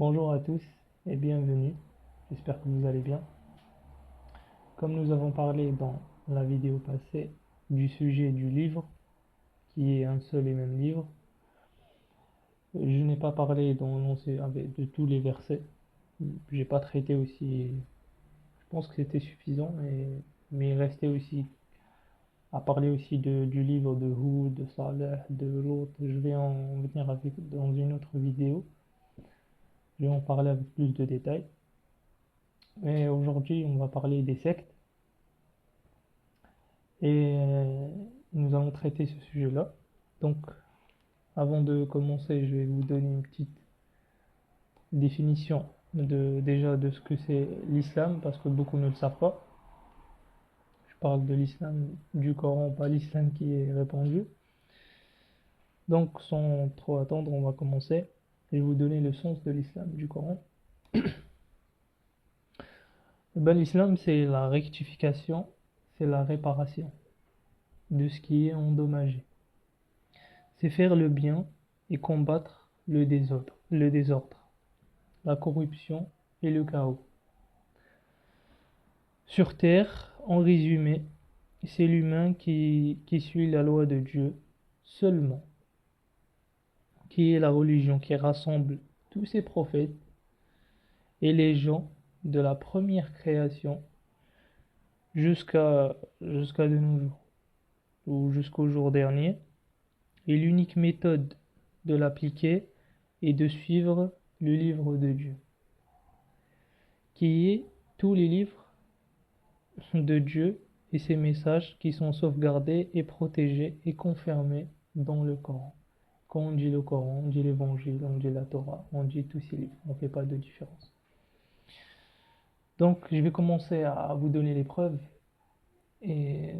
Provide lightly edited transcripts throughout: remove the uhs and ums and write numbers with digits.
Bonjour à tous et bienvenue, j'espère que vous allez bien. Comme nous avons parlé dans la vidéo passée du sujet du livre, qui est un seul et même livre, je n'ai pas parlé de tous les versets, j'ai pas traité aussi, je pense que c'était suffisant, mais il restait aussi à parler aussi du livre de Hud, de Saleh, de l'autre, je vais en venir dans une autre vidéo, je vais en parler avec plus de détails. Mais aujourd'hui, on va parler des sectes. Et nous allons traiter ce sujet-là. Donc, avant de commencer, je vais vous donner une petite définition déjà de ce que c'est l'islam, parce que beaucoup ne le savent pas. Je parle de l'islam du Coran, pas l'islam qui est répandu. Donc, sans trop attendre, on va commencer. Je vais vous donner le sens de l'islam du Coran. L'islam, c'est la rectification, c'est la réparation de ce qui est endommagé. C'est faire le bien et combattre le désordre, la corruption et le chaos. Sur Terre, en résumé, c'est l'humain qui suit la loi de Dieu seulement, qui est la religion qui rassemble tous ses prophètes et les gens de la première création jusqu'à de nos jours, ou jusqu'au jour dernier. Et l'unique méthode de l'appliquer est de suivre le livre de Dieu, qui est tous les livres de Dieu et ses messages qui sont sauvegardés et protégés et confirmés dans le Coran. Quand on dit le Coran, on dit l'évangile, on dit la Torah, on dit tous ces livres, on ne fait pas de différence. Donc je vais commencer à vous donner les preuves et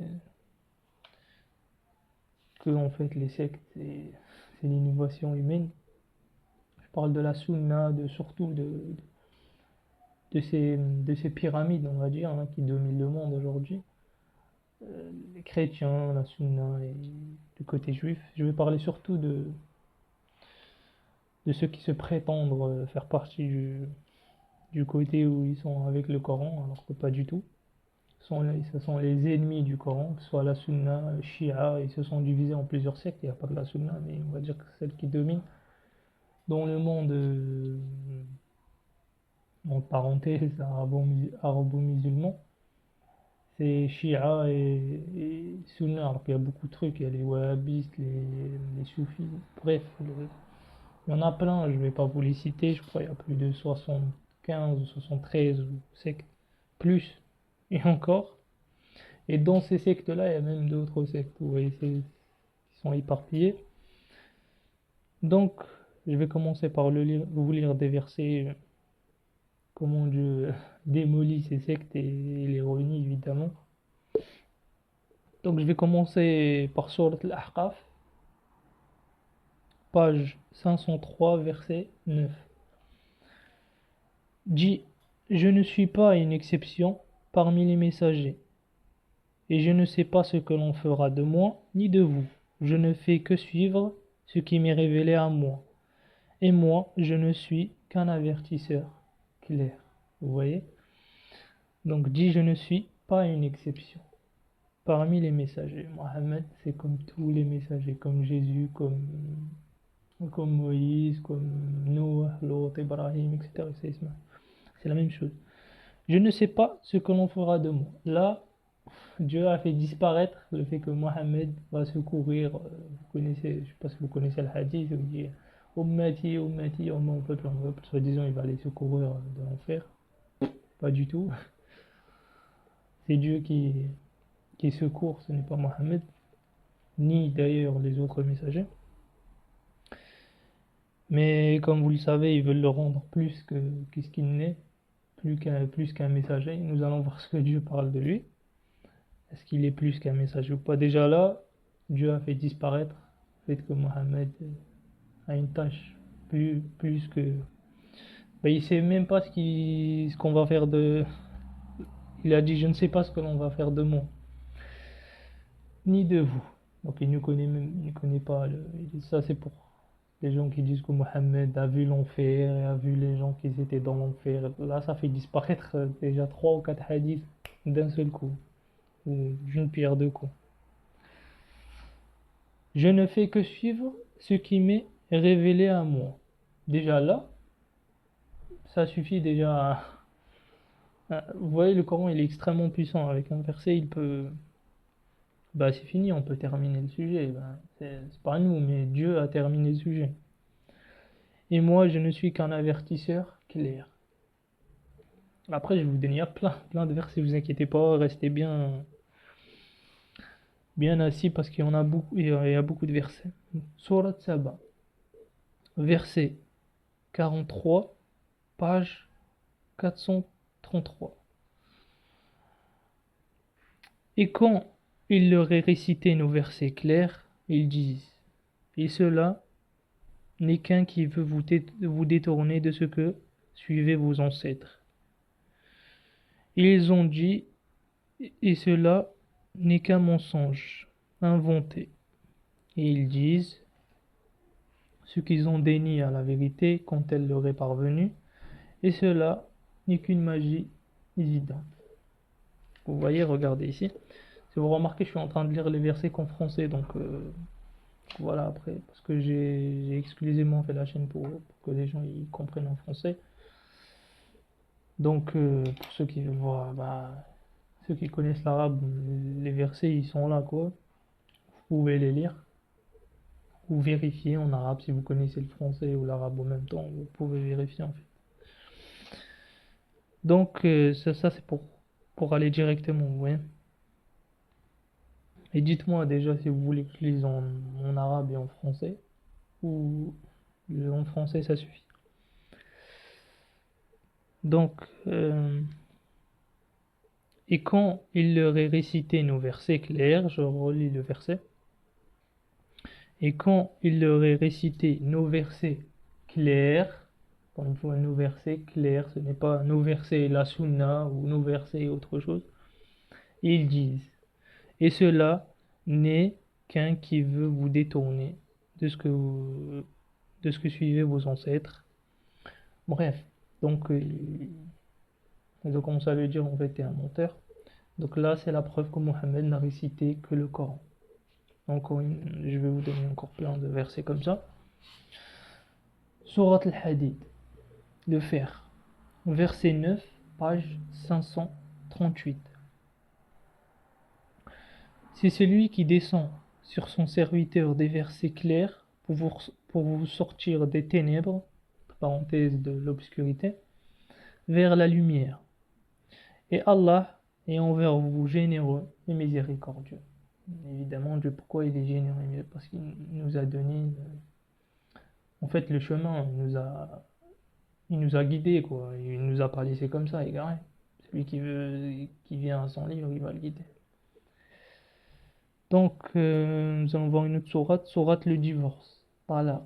que en fait les sectes c'est l'innovation humaine. Je parle de la sunna, surtout de ces pyramides, on va dire, hein, qui dominent le monde aujourd'hui. Les chrétiens, la sunna et du côté juif. Je vais parler surtout de ceux qui se prétendent faire partie du côté où ils sont avec le Coran, alors que pas du tout. Ce sont les ennemis du Coran, que ce soit la sunna, le shia, ils se sont divisés en plusieurs sectes, il n'y a pas que la sunna, mais on va dire que c'est celle qui domine dans le monde, en parenthèse, arabo-musulman. C'est Shia et Sunna. Alors qu'il y a beaucoup de trucs, il y a les wahhabistes, les soufis, bref, il y en a plein, je vais pas vous les citer, je crois qu'il y a plus de 75 ou 73 ou sectes, plus, et encore. Et dans ces sectes-là, il y a même d'autres sectes, vous voyez, qui sont éparpillés. Donc, je vais commencer par vous lire des versets, comment Dieu démolit ces sectes et les réunit, évidemment. Donc, je vais commencer par Surat Al-Ahqaf, page 503, verset 9. Dit, je ne suis pas une exception parmi les messagers, et je ne sais pas ce que l'on fera de moi ni de vous. Je ne fais que suivre ce qui m'est révélé à moi, et moi, je ne suis qu'un avertisseur clair. Vous voyez? Donc, dit, je ne suis pas une exception parmi les messagers. Mohammed, c'est comme tous les messagers, comme Jésus, comme Moïse, comme Noah, Lot, Ibrahim, etc. C'est la même chose. Je ne sais pas ce que l'on fera de moi. Là, Dieu a fait disparaître le fait que Mohammed va secourir. Vous connaissez, je ne sais pas si vous connaissez le hadith, où il dit Ummati, Ummati, oh mon peuple, soi-disant il va les secourir de l'enfer. Pas du tout. C'est Dieu qui secourt, ce n'est pas Mohammed, ni d'ailleurs les autres messagers. Mais comme vous le savez, ils veulent le rendre plus que ce qu'il n'est, plus qu'un messager. Nous allons voir ce que Dieu parle de lui. Est-ce qu'il est plus qu'un messager ou pas? Déjà là, Dieu a fait disparaître le fait que Mohammed a une tâche plus que... Ben, il sait même pas ce qu'on va faire de... Il a dit, je ne sais pas ce que l'on va faire de moi, ni de vous. Donc il ne connaît pas. Il dit, ça c'est pour Les gens qui disent que Mohammed a vu l'enfer et a vu les gens qui étaient dans l'enfer. Là, ça fait disparaître déjà trois ou quatre hadiths d'un seul coup, ou d'une pierre deux coups. Je ne fais que suivre ce qui m'est révélé à moi. Déjà là, ça suffit déjà. Vous voyez, le Coran, il est extrêmement puissant. Avec un verset, il peut. Bah, c'est fini, on peut terminer le sujet. Bah, c'est pas nous, mais Dieu a terminé le sujet. Et moi, je ne suis qu'un avertisseur clair. Après, je vais vous donner plein de versets, vous inquiétez pas, restez bien assis parce qu'il y en a beaucoup, il y a beaucoup de versets. Surat Saba, verset 43, page 433. Et quand ils leur aient récité nos versets clairs, ils disent, et cela n'est qu'un qui veut vous détourner de ce que suivaient vos ancêtres. Ils ont dit, et cela n'est qu'un mensonge inventé. Et ils disent ce qu'ils ont dénié à la vérité quand elle leur est parvenue, et cela n'est qu'une magie évidente. Vous voyez, regardez ici. Si vous remarquez, je suis en train de lire les versets qu'en français, donc voilà, après, parce que j'ai exclusivement fait la chaîne pour que les gens y comprennent en français. Donc, pour ceux qui veulent voir, bah, ceux qui connaissent l'arabe, les versets, ils sont là, quoi. Vous pouvez les lire ou vérifier en arabe si vous connaissez le français ou l'arabe en même temps. Vous pouvez vérifier, en fait. Donc, ça c'est pour aller directement, vous voyez. Et dites-moi déjà si vous voulez que je lise en arabe et en français, ou en français ça suffit. Donc, et quand il leur est récité nos versets clairs, je relis le verset, et quand il leur est récité nos versets clairs, quand il faut nos versets clairs, ce n'est pas nos versets la sunna ou nos versets autre chose, ils disent, et cela n'est qu'un qui veut vous détourner de de ce que suivaient vos ancêtres. Bref, donc ils ont commencé à lui dire en fait t'es un menteur. Donc là c'est la preuve que Mohammed n'a récité que le Coran. Donc je vais vous donner encore plein de versets comme ça. Surat al-Hadid, le fer, verset 9, page 538. C'est celui qui descend sur son serviteur des versets clairs pour vous sortir des ténèbres, parenthèse de l'obscurité, vers la lumière. Et Allah est envers vous généreux et miséricordieux. Évidemment, Dieu, pourquoi il est généreux? Parce qu'il nous a donné, en fait, le chemin, il nous a guidés, quoi. Il nous a pas laissé comme ça, égaré. Celui qui vient à son livre, il va le guider. Donc, nous allons voir une autre sourate, sourate le divorce, Talaq.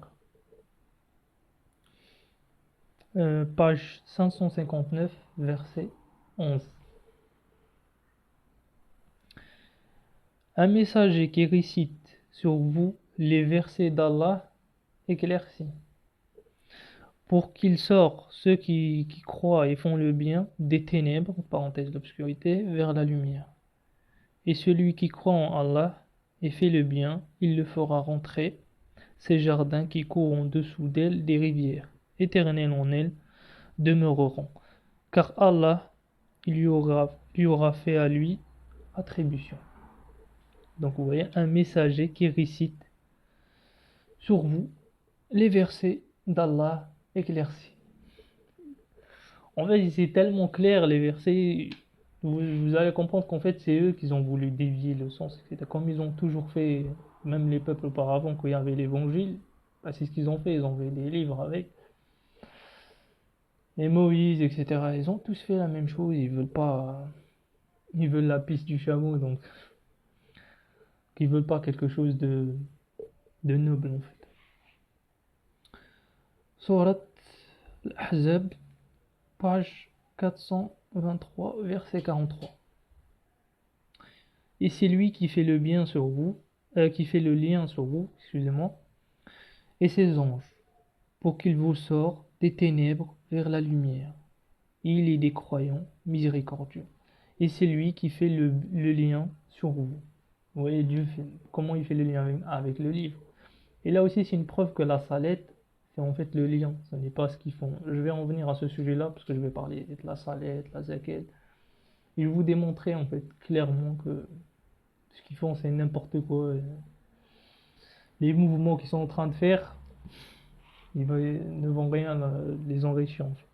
Page 559, verset 11. Un messager qui récite sur vous les versets d'Allah éclaircis, pour qu'il sorte ceux qui croient et font le bien des ténèbres, parenthèse l'obscurité, vers la lumière. Et celui qui croit en Allah et fait le bien, il le fera rentrer, ces jardins qui courent en dessous d'elle des rivières, éternelles en elles, demeureront. Car Allah lui aura fait à lui attribution. Donc vous voyez, un messager qui récite sur vous les versets d'Allah éclaircis. En fait, c'est tellement clair les versets, vous allez comprendre qu'en fait c'est eux qui ont voulu dévier le sens, etc. Comme ils ont toujours fait, même les peuples auparavant, quand il y avait l'évangile, bah, c'est ce qu'ils ont fait, ils ont fait des livres avec. Et Moïse, etc. Ils ont tous fait la même chose, ils veulent la piste du chameau, donc ils veulent pas quelque chose de noble en fait. Surat Al-Ahzab, page 423, verset 43. Et c'est lui qui fait le bien sur vous, qui fait le lien sur vous, excusez-moi, et ses anges. pour qu'il vous sorte des ténèbres vers la lumière. Il est des croyants miséricordieux. Et c'est lui qui fait le lien sur vous. Vous voyez, comment il fait le lien avec le livre. Et là aussi, c'est une preuve que la salette, c'est en fait le lien. Ce n'est pas ce qu'ils font. Je vais en venir à ce sujet-là, parce que je vais parler de la salette, la zakat. Ils vous démontraient en fait clairement que ce qu'ils font, c'est n'importe quoi. Les mouvements qu'ils sont en train de faire, ne vont rien les enrichir en fait.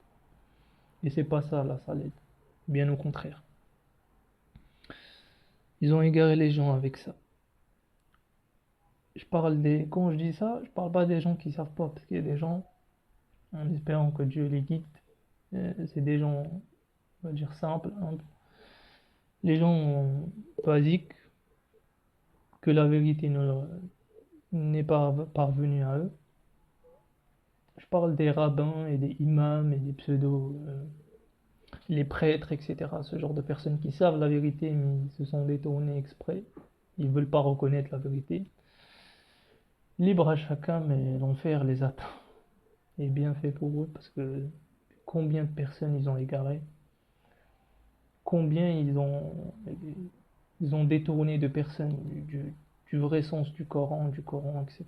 Et c'est pas ça la salette. Bien au contraire. Ils ont égaré les gens avec ça. Quand je dis ça, je parle pas des gens qui savent pas, parce qu'il y a des gens, en espérant que Dieu les guide, c'est des gens, on va dire simples, humbles. Les gens basiques, que la vérité n'est pas parvenue à eux. Je parle des rabbins et des imams et des pseudos, les prêtres, etc. Ce genre de personnes qui savent la vérité, mais ils se sont détournés exprès. Ils veulent pas reconnaître la vérité. Libre à chacun, mais l'enfer les attend. Et bien fait pour eux, parce que combien de personnes ils ont égaré, combien ils ont détourné de personnes du vrai sens du Coran, etc.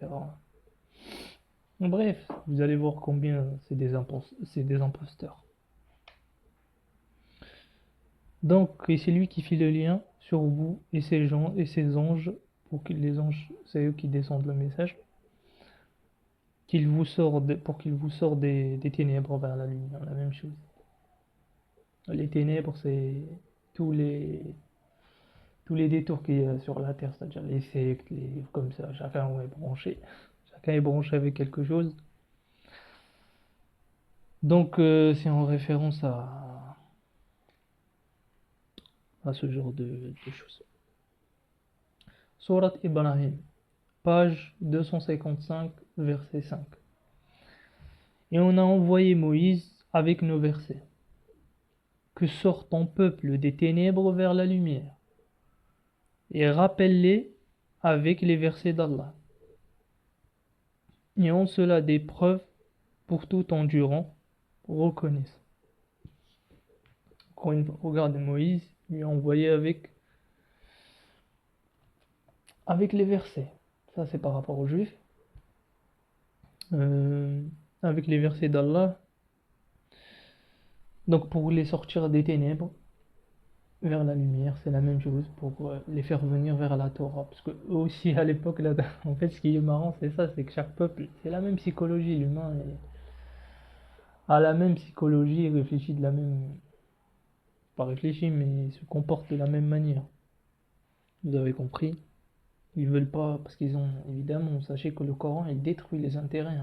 Bref, vous allez voir combien c'est des imposteurs. Donc, et c'est lui qui fait le lien sur vous et ces gens et ces anges, les anges, c'est eux qui descendent le message, pour qu'il vous sorte des ténèbres vers la lumière, la même chose. Les ténèbres, c'est tous les, tous les détours qu'il y a sur la terre, c'est-à-dire les sectes, comme ça, chacun est branché. Chacun est branché avec quelque chose. Donc, c'est en référence à ce genre de choses. Surat Ibrahim, page 255, verset 5. Et on a envoyé Moïse avec nos versets. Que sort ton peuple des ténèbres vers la lumière. Et rappelle-les avec les versets d'Allah. Et en cela des preuves pour tout endurant, reconnaissant. Encore une fois, regarde Moïse, lui a envoyé avec les versets. Ça c'est par rapport aux juifs. Avec les versets d'Allah. Donc pour les sortir des ténèbres vers la lumière, c'est la même chose pour les faire venir vers la Torah. Parce que eux aussi à l'époque, là, en fait ce qui est marrant c'est ça, c'est que chaque peuple, c'est la même psychologie, l'humain a la même psychologie, il réfléchit de la même, pas réfléchit mais il se comporte de la même manière. Vous avez compris? Ils veulent pas, parce qu'ils ont, évidemment, sachez que le Coran il détruit les intérêts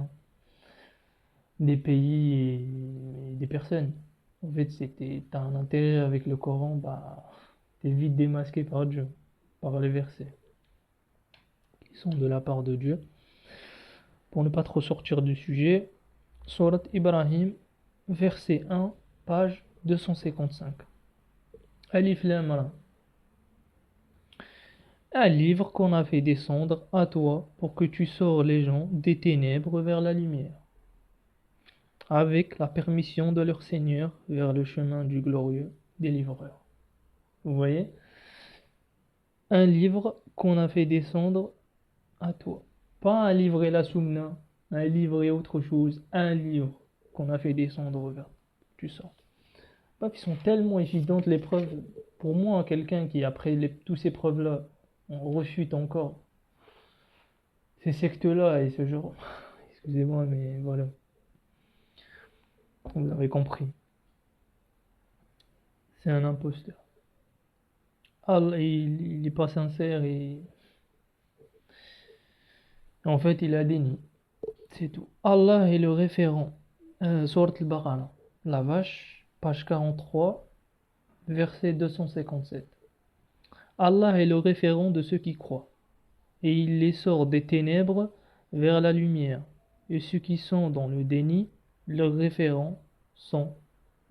des pays et des personnes. En fait, t'as un intérêt avec le Coran, bah, t'es vite démasqué par Dieu, par les versets qui sont de la part de Dieu. Pour ne pas trop sortir du sujet, Surat Ibrahim, verset 1, page 255. Alif Lam Ra. Un livre qu'on a fait descendre à toi pour que tu sors les gens des ténèbres vers la lumière, avec la permission de leur Seigneur vers le chemin du glorieux délivreur. Vous voyez? Un livre qu'on a fait descendre à toi. Pas un livre et la soumna, un livre et autre chose, un livre qu'on a fait descendre vers tu sors. Ils sont tellement évidentes les preuves. Pour moi, quelqu'un qui après tous ces preuves-là, on refute encore ces sectes-là et ce genre. Excusez-moi, mais voilà. Vous avez compris. C'est un imposteur. Allah, il est pas sincère et en fait, il a déni. C'est tout. Allah est le référent. Surat al-Baqarah. La vache, page 43, verset 257. Allah est le référent de ceux qui croient, et il les sort des ténèbres vers la lumière. Et ceux qui sont dans le déni, leurs référents sont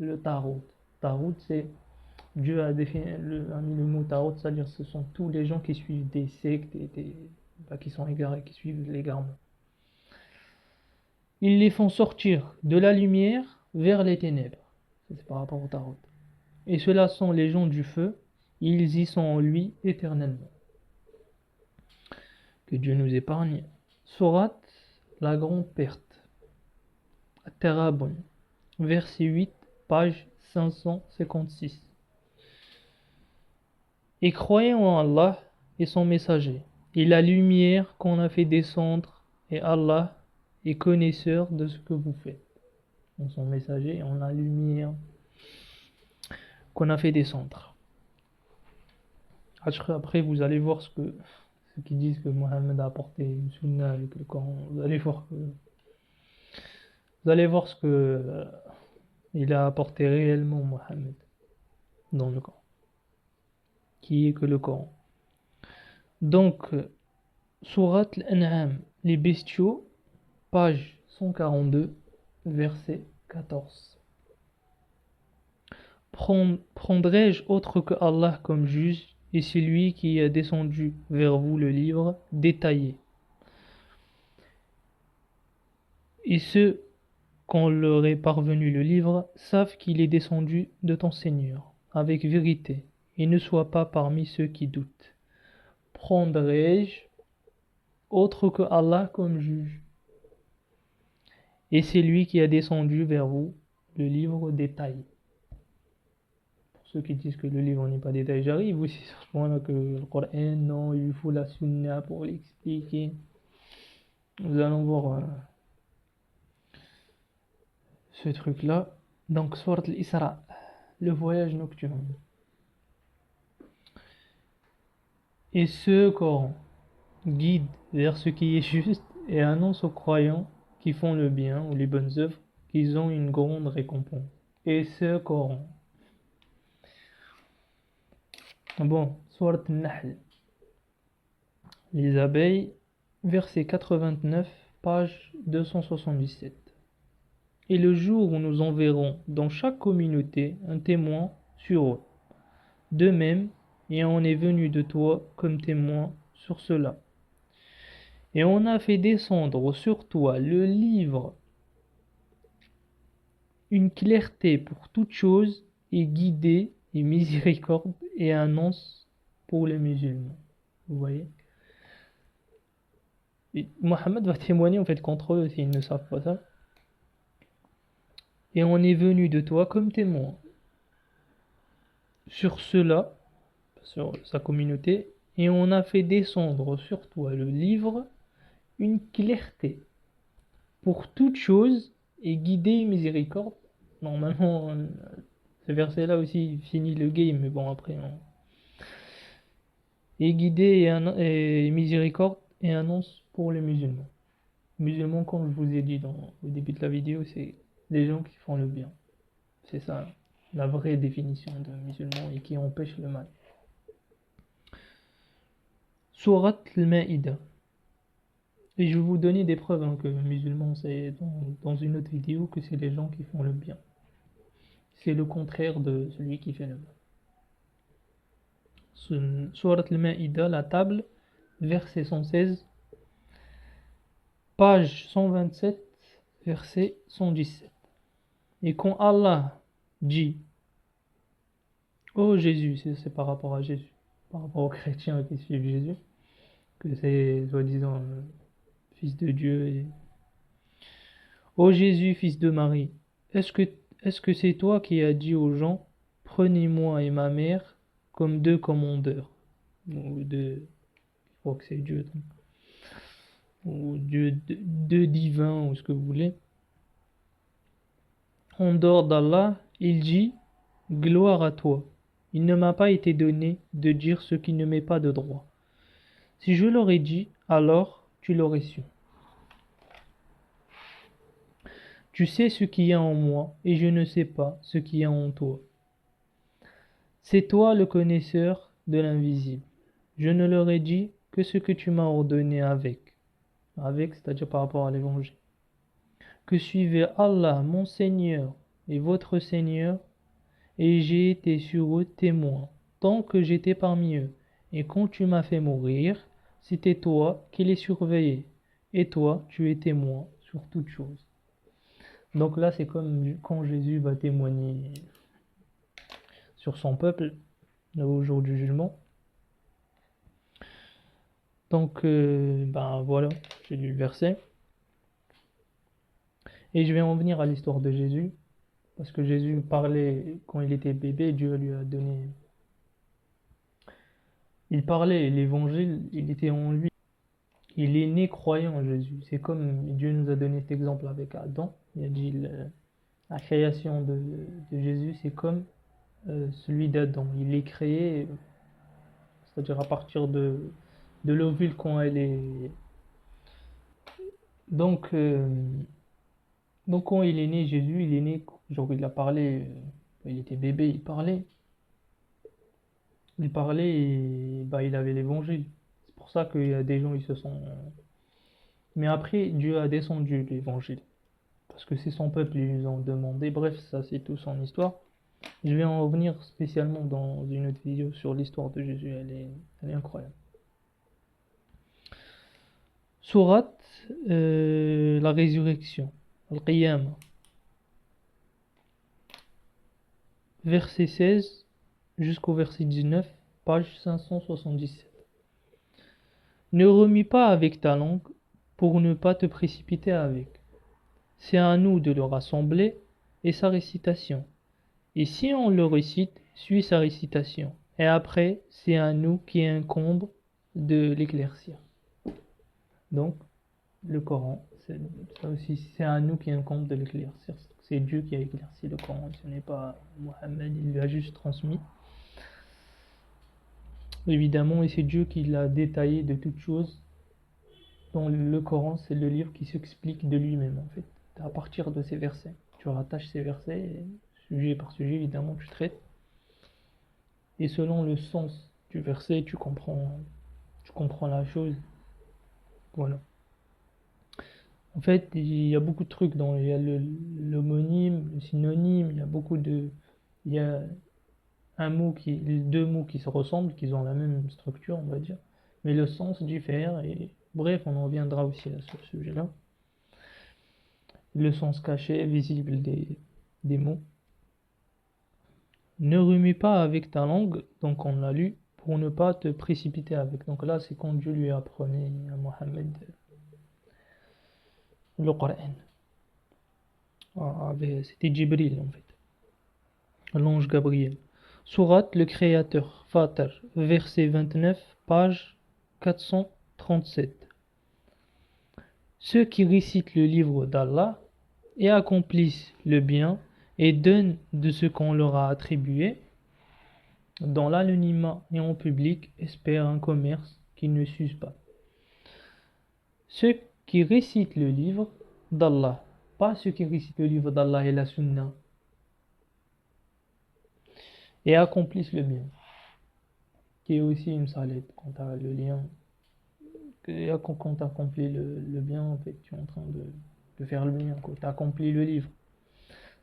le Tarot. Tarot, c'est Dieu a mis le mot Tarot, c'est-à-dire ce sont tous les gens qui suivent des sectes et qui sont égarés, qui suivent l'égarement. ils les font sortir de la lumière vers les ténèbres. Ça, c'est par rapport au tarot. Et ceux-là sont les gens du feu, ils y sont en lui éternellement. Que Dieu nous épargne. Sourate, la grande perte. At-Tarabun, verset 8, page 556. Et croyez en Allah et son messager, et la lumière qu'on a fait descendre, et Allah est connaisseur de ce que vous faites. En son messager et en la lumière qu'on a fait descendre. Après, vous allez voir ceux qui disent que Mohammed a apporté une sunna avec le Coran. Vous allez voir ce que il a apporté réellement Mohammed dans le Coran, qui est que le Coran. Donc, Sourate Al-An'am, les bestiaux, page 142, verset 14. Prendrai-je autre que Allah comme juge, et c'est lui qui a descendu vers vous le livre détaillé. Et ceux qu'on leur est parvenu le livre savent qu'il est descendu de ton Seigneur, avec vérité, et ne sois pas parmi ceux qui doutent. Prendrai-je autre que Allah comme juge? Et c'est lui qui a descendu vers vous le livre détaillé. Pour ceux qui disent que le livre n'est pas détaillé, j'arrive aussi sur ce point-là que le Coran, non, il faut la sunna pour l'expliquer. Nous allons voir ce truc-là. Donc, Surat al-Isra, le voyage nocturne. Et ce Coran guide vers ce qui est juste et annonce aux croyants qui font le bien ou les bonnes œuvres qu'ils ont une grande récompense. Et ce Coran. Bon, Surat al-Nahl, les abeilles, verset 89, page 277. Et le jour où nous enverrons dans chaque communauté un témoin sur eux. De même, et on est venu de toi comme témoin sur cela. Et on a fait descendre sur toi le livre, une clarté pour toute chose, et guidée et miséricorde et annonce pour les musulmans. Vous voyez? Et Mohammed va témoigner en fait contre eux s'ils ne savent pas ça. Et on est venu de toi comme témoin sur cela, sur sa communauté, et on a fait descendre sur toi le livre, une clarté pour toute chose et guidée et miséricorde. Normalement, ce verset-là aussi finit le game, mais bon, après, et guidée et miséricorde et annonce pour les musulmans. Musulmans, comme je vous ai dit au début de la vidéo, c'est les gens qui font le bien. C'est ça, la vraie définition de musulman et qui empêche le mal. Surat al-Ma'ida. Et je vais vous donner des preuves que musulmans, c'est dans une autre vidéo, que c'est les gens qui font le bien. C'est le contraire de celui qui fait le mal. Surat al-Ma'ida, la table, verset 116, page 127, verset 117. Et quand Allah dit, oh Jésus, c'est par rapport à Jésus, par rapport aux chrétiens qui suivent Jésus, que c'est soi-disant fils de Dieu. Ô Jésus, fils de Marie, est-ce que c'est toi qui as dit aux gens, prenez-moi et ma mère comme deux commandeurs, ou deux, je crois que c'est Dieu, donc, ou Dieu, deux divins, ou ce que vous voulez. En dehors d'Allah, il dit, gloire à toi. Il ne m'a pas été donné de dire ce qui ne m'est pas de droit. Si je l'aurais dit, alors tu l'aurais su. Tu sais ce qui est en moi, et je ne sais pas ce qui est en toi. C'est toi le connaisseur de l'invisible. Je ne leur ai dit que ce que tu m'as ordonné avec, c'est-à-dire par rapport à l'évangile. Que suivez Allah, mon Seigneur, et votre Seigneur, et j'ai été sur eux témoin, tant que j'étais parmi eux. Et quand tu m'as fait mourir, c'était toi qui les surveillais, et toi tu es témoin sur toute chose. Donc là, c'est comme quand Jésus va témoigner sur son peuple au jour du jugement. Donc, ben voilà, j'ai lu le verset. Et je vais en venir à l'histoire de Jésus, parce que Jésus parlait quand il était bébé, Dieu lui a donné. Il parlait, l'évangile, il était en lui. Il est né croyant en Jésus. C'est comme Dieu nous a donné cet exemple avec Adam. Il a dit la création de Jésus, c'est comme celui d'Adam. Il est créé, c'est-à-dire à partir de l'ovule quand elle est. Donc, euh, donc quand il est né, Jésus, il est né, genre il a parlé, il était bébé, il parlait et bah, il avait l'évangile. C'est pour ça qu'il y a des gens, ils se sont. Mais après, Dieu a descendu l'évangile. Parce que c'est son peuple, ils lui ont demandé. Bref, ça c'est tout son histoire. Je vais en revenir spécialement dans une autre vidéo sur l'histoire de Jésus, elle est incroyable. Sourate, la résurrection, Al-Qiyamah, verset 16 jusqu'au verset 19, page 577. Ne remue pas avec ta langue pour ne pas te précipiter avec. C'est à nous de le rassembler et sa récitation. Et si on le récite, suis sa récitation. Et après, c'est à nous qui incombe de l'éclaircir. Donc, le Coran, ça aussi, c'est à nous qui incombe de l'éclaircir. C'est Dieu qui a éclairci le Coran, ce n'est pas Mohammed, il lui a juste transmis. Évidemment, et c'est Dieu qui l'a détaillé de toutes choses. Dans le Coran, c'est le livre qui s'explique de lui-même, en fait, à partir de ces versets. Tu rattaches ces versets, et sujet par sujet, évidemment, tu traites. Et selon le sens du verset, tu comprends la chose. Voilà. En fait, il y a beaucoup de trucs il y a l'homonyme, le synonyme, il y a il y a deux mots qui se ressemblent, qui ont la même structure, on va dire, mais le sens diffère et bref, on en reviendra aussi à ce sujet-là. Le sens caché, visible des mots. Ne remue pas avec ta langue, donc on l'a lu, pour ne pas te précipiter avec. Donc là, c'est quand Dieu lui apprenait à Mohammed le Coran. C'était Jibril en fait, l'ange Gabriel. Sourate le Créateur, Fatir, verset 29, page 437. Ceux qui récitent le livre d'Allah et accomplissent le bien et donnent de ce qu'on leur a attribué, dans l'anonymat et en public, espèrent un commerce qui ne s'use pas. Ceux qui récitent le livre d'Allah, pas ceux qui récitent le livre d'Allah et la Sunna, et accomplissent le bien, qui est aussi une salette quand tu as le lien. Quand tu accomplis le bien, en fait, tu es en train de faire le bien, tu accomplis le livre.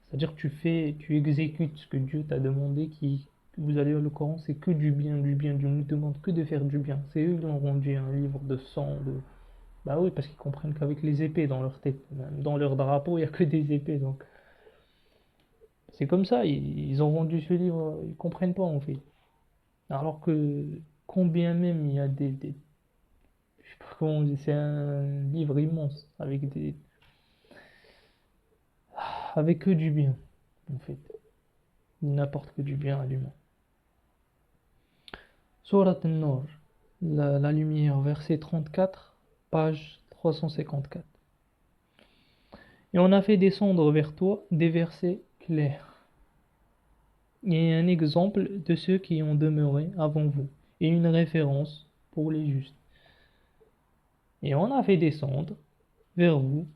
C'est-à-dire que tu exécutes ce que Dieu t'a demandé, vous allez lire le Coran, c'est que du bien, du bien. Dieu ne nous demande que de faire du bien. C'est eux qui ont rendu un livre de sang, Bah oui, parce qu'ils comprennent qu'avec les épées dans leur tête, même dans leur drapeau, il n'y a que des épées, donc. C'est comme ça, ils ont rendu ce livre, ils comprennent pas en fait. Alors que combien même il y a je sais pas comment on dit, c'est un livre immense avec que du bien en fait. Il n'apporte que du bien à l'humain. Surat An-Nur, la lumière, verset 34, page 354. Et on a fait descendre vers toi des versets clairs et un exemple de ceux qui ont demeuré avant vous et une référence pour les justes. Et on a fait descendre vers vous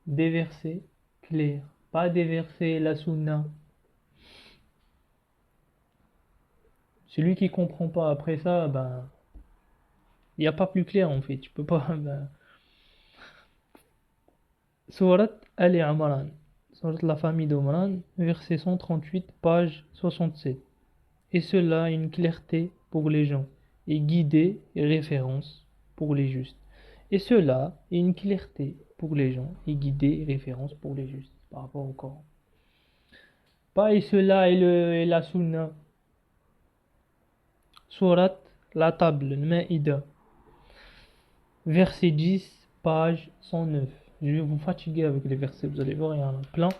des versets clairs, pas des versets la sunna. Celui qui comprend pas après ça, ben, il n'y a pas plus clair en fait. Tu peux pas. Ben... Surat Al-Imran, Surat la famille d'Omran, verset 138, page 67. Et cela une clarté pour les gens, et guidée et référence pour les justes. Et cela est une clarté pour les gens, et guidée et référence pour les justes. par rapport au Coran. Pas et cela et la sunna. Surat la table, le Maïda. Verset 10, page 109. Je vais vous fatiguer avec les versets, vous allez voir, il y en a plein.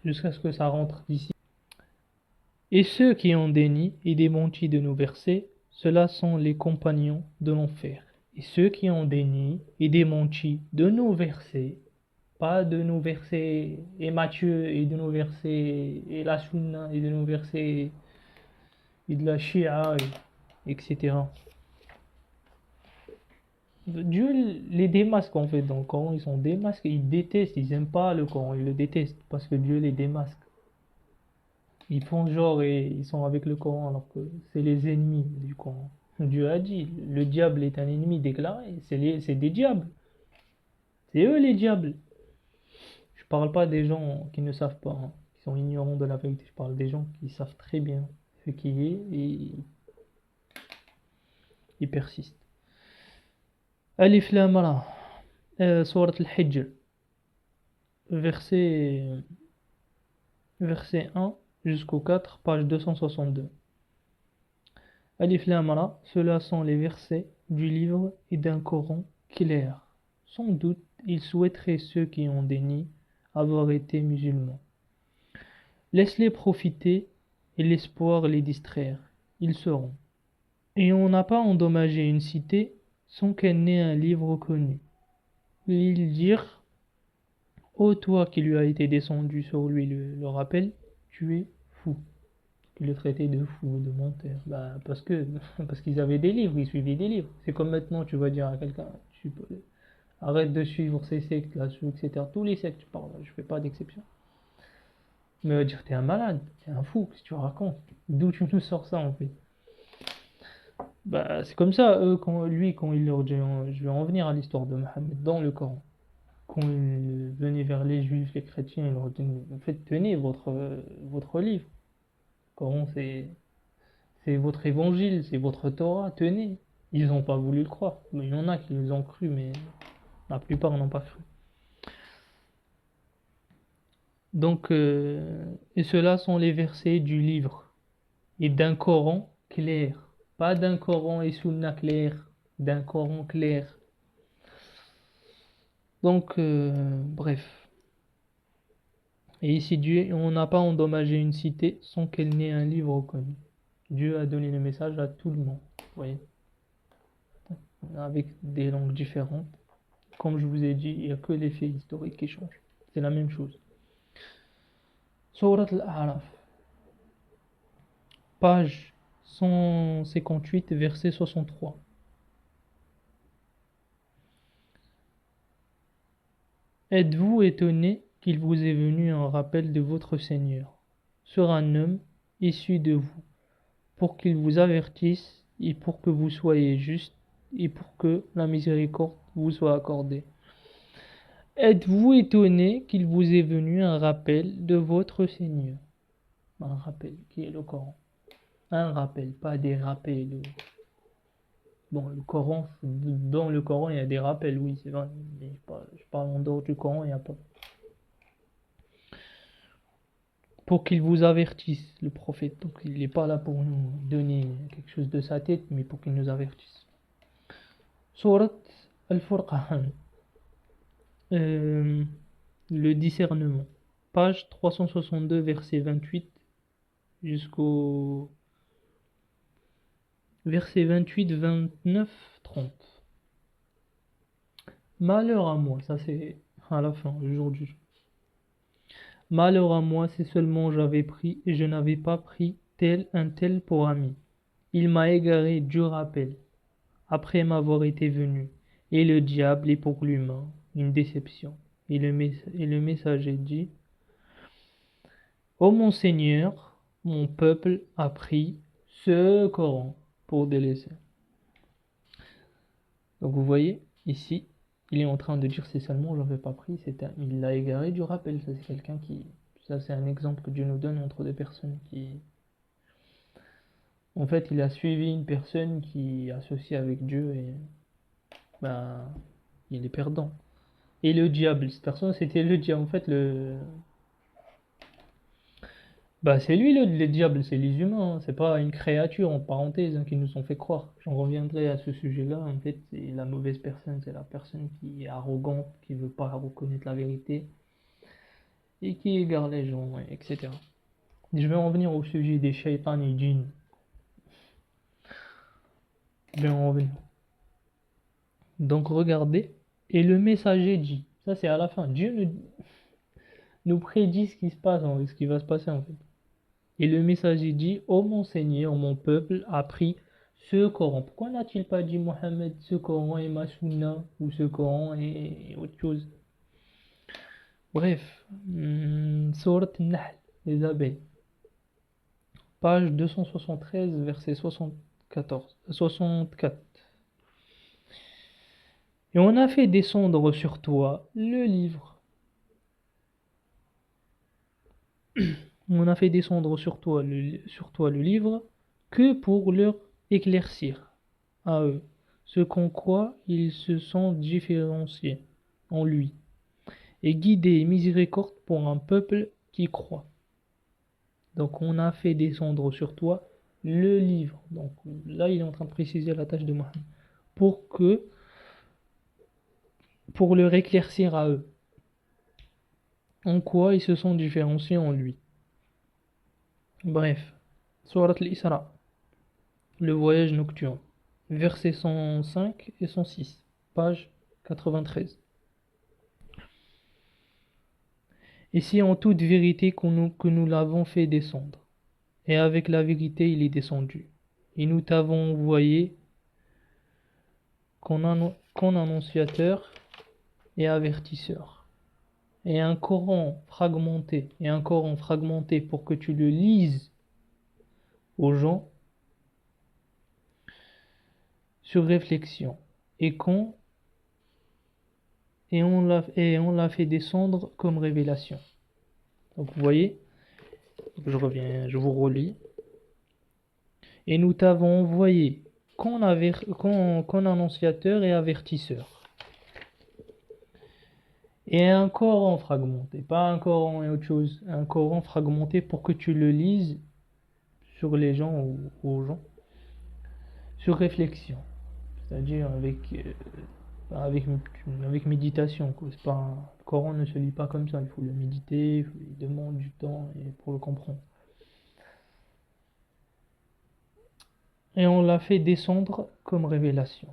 Jusqu'à ce que ça rentre d'ici. Et ceux qui ont déni et démenti de nos versets, ceux-là sont les compagnons de l'enfer. Et ceux qui ont déni et démenti de nos versets, pas de nos versets et Matthieu et de nos versets et la Sunna et de nos versets et de la Shia, etc. Dieu les démasque en fait dans le Coran, ils sont démasqués, ils détestent, ils aiment pas le Coran, ils le détestent parce que Dieu les démasque. Ils font genre et ils sont avec le Coran alors que c'est les ennemis du Coran. Dieu a dit, le diable est un ennemi déclaré, c'est des diables, c'est eux les diables. Je parle pas des gens qui ne savent pas, hein, qui sont ignorants de la vérité, je parle des gens qui savent très bien ce qui est et ils persistent. Alif Lam Ra, Surat al-Hijr, verset 1 jusqu'au 4, page 262. Alif Lam Ra, ceux-là sont les versets du livre et d'un Coran clair. Sans doute, ils souhaiteraient ceux qui ont déni avoir été musulmans. Laisse-les profiter et l'espoir les distraire. Ils seront. Et on n'a pas endommagé une cité sans qu'elle n'ait un livre connu. Ils dirent, ô toi qui lui a été descendu sur lui le rappel, tu es fou. Ils le traitaient de fou, de menteur. Bah, parce qu'ils avaient des livres, ils suivaient des livres. C'est comme maintenant, tu vas dire à quelqu'un, arrête de suivre ces sectes là, etc. Tous les sectes, je parle, je fais pas d'exception. Mais va dire, t'es un malade, t'es un fou, qu'est-ce que tu racontes? D'où tu nous sors ça en fait? Bah, c'est comme ça, eux, quand il leur dit, je vais en venir à l'histoire de Mohammed dans le Coran. Quand il venait vers les juifs, les chrétiens, il leur dit, en fait, tenez votre livre. Le Coran, c'est votre évangile, c'est votre Torah, tenez. Ils n'ont pas voulu le croire. Mais il y en a qui les ont cru, mais la plupart n'ont pas cru. Donc, et ceux-là sont les versets du livre et d'un Coran clair. Pas d'un Coran et sunna clair, d'un Coran clair. Donc, bref. Et ici, Dieu, on n'a pas endommagé une cité sans qu'elle n'ait un livre reconnu. Dieu a donné le message à tout le monde. Vous voyez, avec des langues différentes. Comme je vous ai dit, il n'y a que les faits historiques qui changent. C'est la même chose. Surat al-A'raf, page 158, verset 63. Êtes-vous étonné qu'il vous est venu un rappel de votre Seigneur sur un homme issu de vous, pour qu'il vous avertisse et pour que vous soyez juste et pour que la miséricorde vous soit accordée? Êtes-vous étonné qu'il vous est venu un rappel de votre Seigneur? Un rappel qui est le Coran. Un rappel, pas des rappels. Bon, le Coran, dans le Coran, il y a des rappels, oui, c'est vrai. Mais je parle en dehors du Coran, il n'y a pas. Pour qu'il vous avertisse, le prophète. Donc il n'est pas là pour nous donner quelque chose de sa tête, mais pour qu'il nous avertisse. Surat Al-Furqan. Le discernement. Page 362, verset 28 jusqu'au verset 28, 29, 30. Malheur à moi, ça c'est à la fin, le jour du jour. Malheur à moi, si seulement j'avais pris et je n'avais pas pris un tel pour ami. Il m'a égaré du rappel, après m'avoir été venu, et le diable est pour l'humain une déception. Et le messager dit, ô mon Seigneur, mon peuple a pris ce Coran pour délaisser. Donc vous voyez, ici, il est en train de dire c'est seulement je n'avais pas pris, il l'a égaré du rappel. Ça c'est quelqu'un qui, ça c'est un exemple que Dieu nous donne entre deux personnes qui, en fait, il a suivi une personne qui est associée avec Dieu et ben il est perdant. Et le diable, cette personne, c'était le diable. En fait, bah, c'est lui le diable, c'est les humains, hein. C'est pas une créature, en parenthèse, hein, qui nous ont fait croire. J'en reviendrai à ce sujet-là. En fait, c'est la mauvaise personne, c'est la personne qui est arrogante, qui veut pas reconnaître la vérité et qui égare les gens, ouais, etc. Je vais en venir au sujet des shaitans et djinns. Je vais en revenir. Donc, regardez. Et le messager dit, ça c'est à la fin, Dieu nous prédit ce qui se passe, ce qui va se passer en fait. Et le messager dit, ô mon Seigneur, mon peuple a pris ce Coran. Pourquoi n'a-t-il pas dit Mohammed, ce Coran est ma sunna, ou ce Coran est autre chose? Bref, Sourate Nahl, les abeilles, page 273, verset 74, 64. Et on a fait descendre sur toi le livre. On a fait descendre sur toi le livre que pour leur éclaircir à eux ce qu'en quoi ils se sont différenciés en lui, et guider et miséricorde pour un peuple qui croit. Donc on a fait descendre sur toi le livre. Donc là il est en train de préciser la tâche de Mohammed pour leur éclaircir à eux en quoi ils se sont différenciés en lui. Bref, Surat al-Isra, le voyage nocturne, versets 105 et 106, page 93. Et c'est en toute vérité que nous l'avons fait descendre, et avec la vérité il est descendu. Et nous t'avons envoyé qu'en annonciateur et avertisseur. Et un Coran fragmenté pour que tu le lises aux gens sur réflexion. Et on l'a fait descendre comme révélation. Donc vous voyez, je reviens, je vous relis. Et nous t'avons envoyé qu'en annonciateur et avertisseur. Et un Coran fragmenté, pas un Coran et autre chose, un Coran fragmenté pour que tu le lises sur les gens ou aux gens, sur réflexion, c'est-à-dire avec méditation, quoi. C'est pas le Coran ne se lit pas comme ça, il faut le méditer, il demande du temps pour le comprendre. Et on l'a fait descendre comme révélation.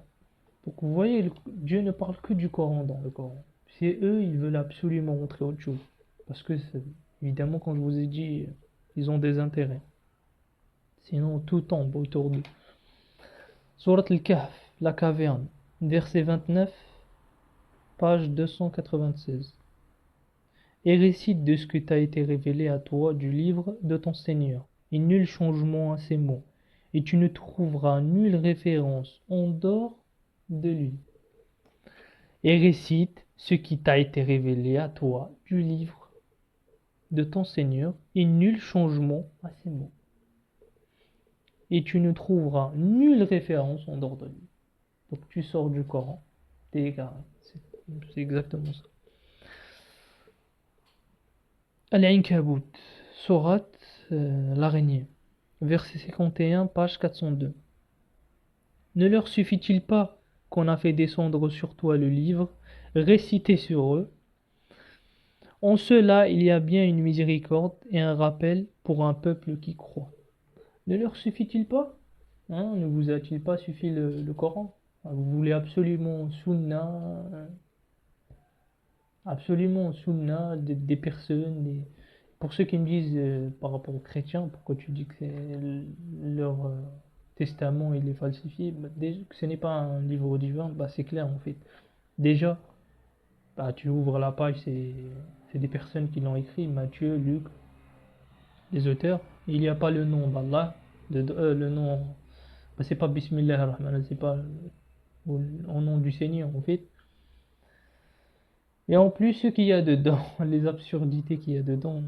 Donc vous voyez, Dieu ne parle que du Coran dans le Coran. C'est eux, ils veulent absolument montrer autre chose. Parce que, évidemment, quand je vous ai dit, ils ont des intérêts. Sinon, tout tombe autour d'eux. Surat al-Kahf, la caverne, verset 29, page 296. Et récite de ce que t'a été révélé à toi du livre de ton Seigneur, et nul changement à ces mots, et tu ne trouveras nulle référence en dehors de lui. Et récite ce qui t'a été révélé à toi du livre de ton Seigneur, et nul changement à ces mots. Et tu ne trouveras nulle référence en dehors de lui. Donc tu sors du Coran, t'es égaré. C'est exactement ça. Al-Ankabut, Sourate l'araignée, verset 51, page 402. Ne leur suffit-il pas qu'on a fait descendre sur toi le livre, récité sur eux? En cela, il y a bien une miséricorde et un rappel pour un peuple qui croit. Ne leur suffit-il pas? Hein, ne vous a-t-il pas suffi le Coran? Vous voulez absolument sunna des personnes. Pour ceux qui me disent par rapport aux chrétiens, pourquoi tu dis que leur testament il est falsifié? Bah, déjà, que ce n'est pas un livre divin, bah, c'est clair en fait. Déjà, bah, tu ouvres la page, c'est des personnes qui l'ont écrit, Matthieu, Luc, les auteurs. Il n'y a pas le nom d'Allah, le nom, bah, c'est pas Bismillah ar-Rahman, c'est pas au nom du Seigneur en fait. Et en plus, ce qu'il y a dedans, les absurdités qu'il y a dedans,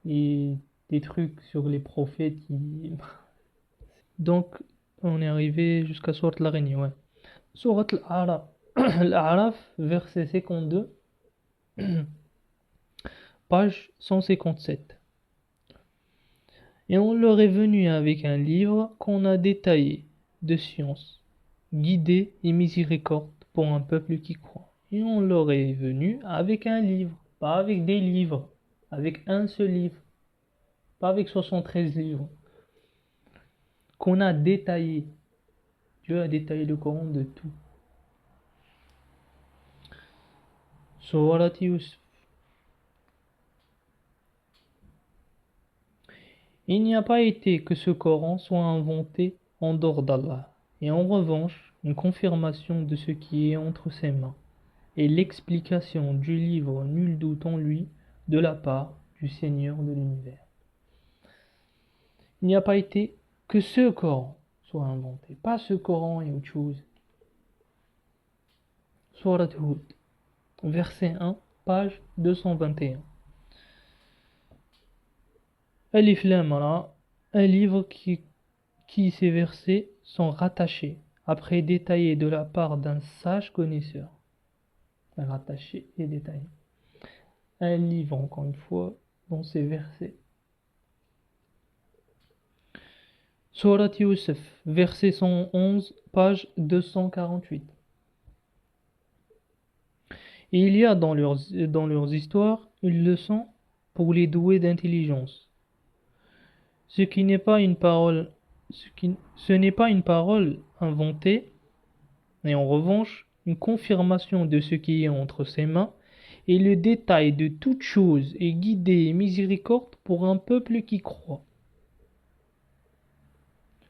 et des trucs sur les prophètes qui... Donc, on est arrivé jusqu'à Sourate l'araignée, ouais. Sourate l'Araf, l'Araf, verset 52, Page 157. Et on leur est venu avec un livre qu'on a détaillé de science, guidée et miséricorde pour un peuple qui croit. Et on leur est venu avec un livre, pas avec des livres, avec un seul livre, pas avec 73 livres, qu'on a détaillé. Dieu a détaillé le Coran de tout. Surat Yusuf. Il n'y a pas été que ce Coran soit inventé en dehors d'Allah, et en revanche, une confirmation de ce qui est entre ses mains, et l'explication du livre nul doute en lui de la part du Seigneur de l'univers. Il n'y a pas été que ce Coran soit inventé, pas ce Coran et autre chose. Surat Hud, verset 1, page 221. Alif Lam Ra, un livre qui ces versets sont rattachés, après détaillés de la part d'un sage connaisseur. Rattaché et détaillé. Un livre, encore une fois, dans ces versets. Surat Yusuf, verset 111, page 248. Et il y a dans leurs histoires une leçon pour les doués d'intelligence. Ce n'est pas une parole inventée, mais en revanche une confirmation de ce qui est entre ses mains, et le détail de toute chose est guidé et miséricorde pour un peuple qui croit.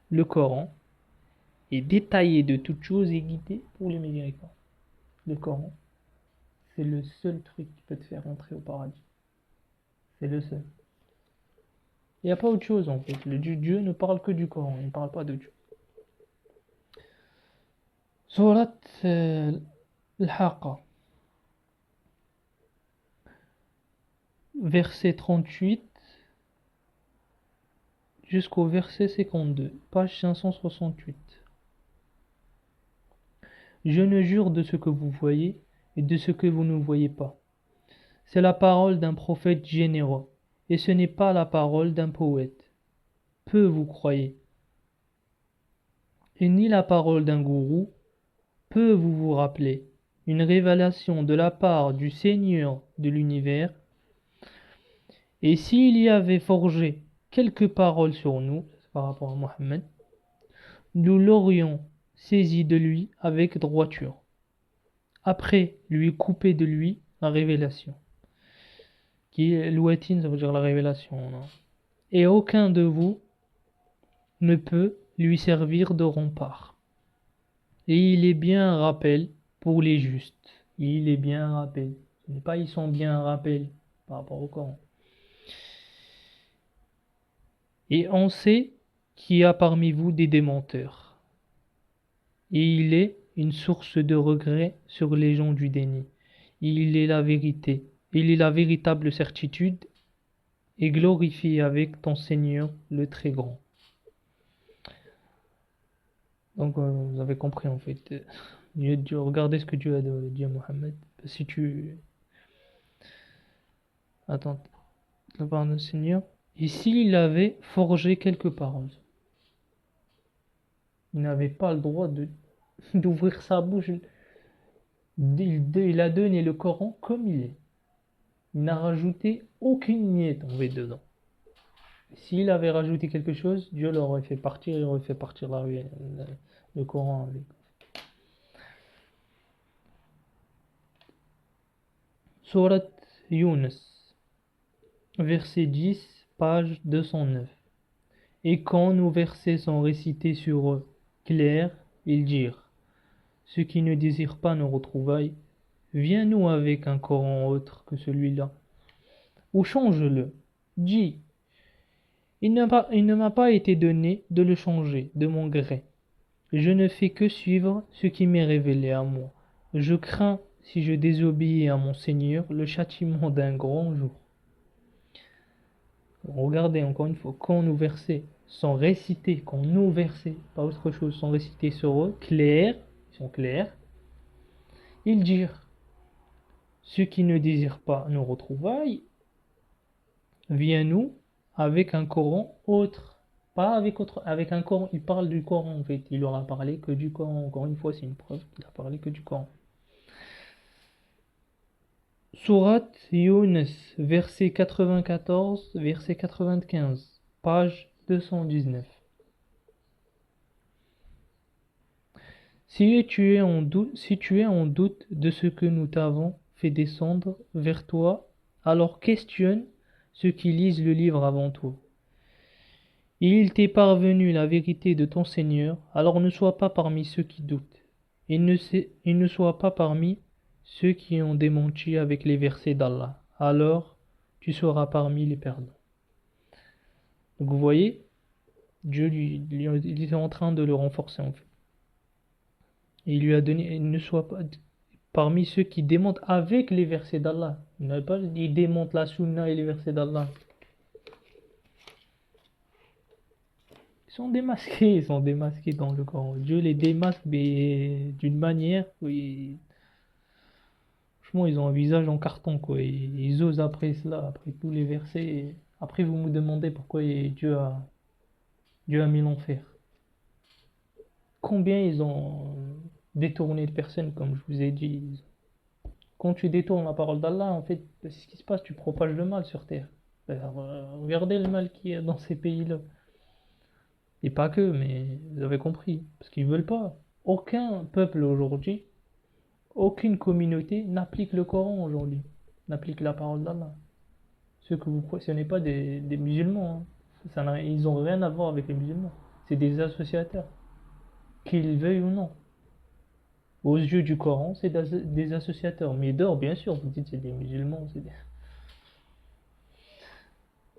Le Coran est détaillé de toute chose et guidé pour les miséricordes. Le Coran, c'est le seul truc qui peut te faire entrer au paradis. C'est le seul. Il n'y a pas autre chose en fait. Le Dieu ne parle que du Coran, il ne parle pas de Dieu. Surat Al-Haqqa, verset 38 jusqu'au verset 52, page 568. Je ne jure de ce que vous voyez et de ce que vous ne voyez pas. C'est la parole d'un prophète généreux, et ce n'est pas la parole d'un poète. Peu vous croyez. Et ni la parole d'un gourou, peu vous vous rappelez. Une révélation de la part du Seigneur de l'univers. Et s'il y avait forgé quelques paroles sur nous, par rapport à Mohammed, nous l'aurions saisi de lui avec droiture, après lui couper de lui la révélation. Qui est l'ouatin, ça veut dire la révélation. Non. Et aucun de vous ne peut lui servir de rempart. Et il est bien un rappel pour les justes. Il est bien un rappel. Ce n'est pas ils sont bien un rappel par rapport au Coran. Et on sait qu'il y a parmi vous des démenteurs. Et il est une source de regret sur les gens du déni. Il est la vérité. Il est la véritable certitude, et glorifie avec ton Seigneur le très grand. Donc vous avez compris en fait. Regardez ce que Dieu a dit à Mohammed. Si tu... Attends, la parole du Seigneur. Et s'il avait forgé quelques paroles, il n'avait pas le droit d'ouvrir sa bouche. Il a donné le Coran comme il est. Il n'a rajouté aucune miette en dedans. S'il avait rajouté quelque chose, Dieu l'aurait fait partir, il aurait fait partir le Coran avec. Surat Yunus, verset 10, page 209. Et quand nos versets sont récités sur eux, clairs, ils dirent: ceux qui ne désirent pas nos retrouvailles, viens-nous avec un Coran autre que celui-là, ou change-le. Dis: il ne m'a pas été donné de le changer de mon gré. Je ne fais que suivre ce qui m'est révélé à moi. Je crains, si je désobéis à mon Seigneur, le châtiment d'un grand jour. Regardez encore une fois, quand nos versets sont récités, quand nos versets, pas autre chose, sont récités sur eux, clairs, ils sont clairs, ils dirent: ceux qui ne désirent pas nos retrouvailles, viennent nous avec un Coran autre. Pas avec un Coran, il parle du Coran en fait. Il aura parlé que du Coran. Encore une fois, c'est une preuve qu'il a parlé que du Coran. Sourate Yunus, verset 94, verset 95, page 219. Si tu es en doute de ce que nous t'avons fait descendre vers toi, alors questionne ceux qui lisent le livre avant toi. Il t'est parvenu la vérité de ton Seigneur, alors ne sois pas parmi ceux qui doutent, et ne sois pas parmi ceux qui ont démenti avec les versets d'Allah, alors tu seras parmi les perdants. Donc vous voyez, Dieu il est en train de le renforcer en fait. Et il lui a donné, ne sois pas parmi ceux qui démontent avec les versets d'Allah. Il n'a pas dit démontent la sunna et les versets d'Allah. Ils sont démasqués dans le Coran. Dieu les démasque mais d'une manière, oui. Franchement, ils ont un visage en carton, quoi. Ils osent après cela, après tous les versets. Après, vous me demandez pourquoi Dieu a mis l'enfer. Combien ils ont détourné de personnes, comme je vous ai dit. Quand tu détournes la parole d'Allah, en fait, c'est ce qui se passe, tu propages le mal sur terre. Regardez le mal qu'il y a dans ces pays-là. Et pas que, mais vous avez compris. Parce qu'ils veulent pas. Aucun peuple aujourd'hui, aucune communauté n'applique le Coran aujourd'hui. N'applique la parole d'Allah. Ceux que vous croyez, ce n'est pas des musulmans. Ils n'ont rien à voir avec les musulmans. C'est des associateurs. Qu'ils veuillent ou non. Aux yeux du Coran, c'est des associateurs. Mais d'or, bien sûr, vous dites c'est des musulmans.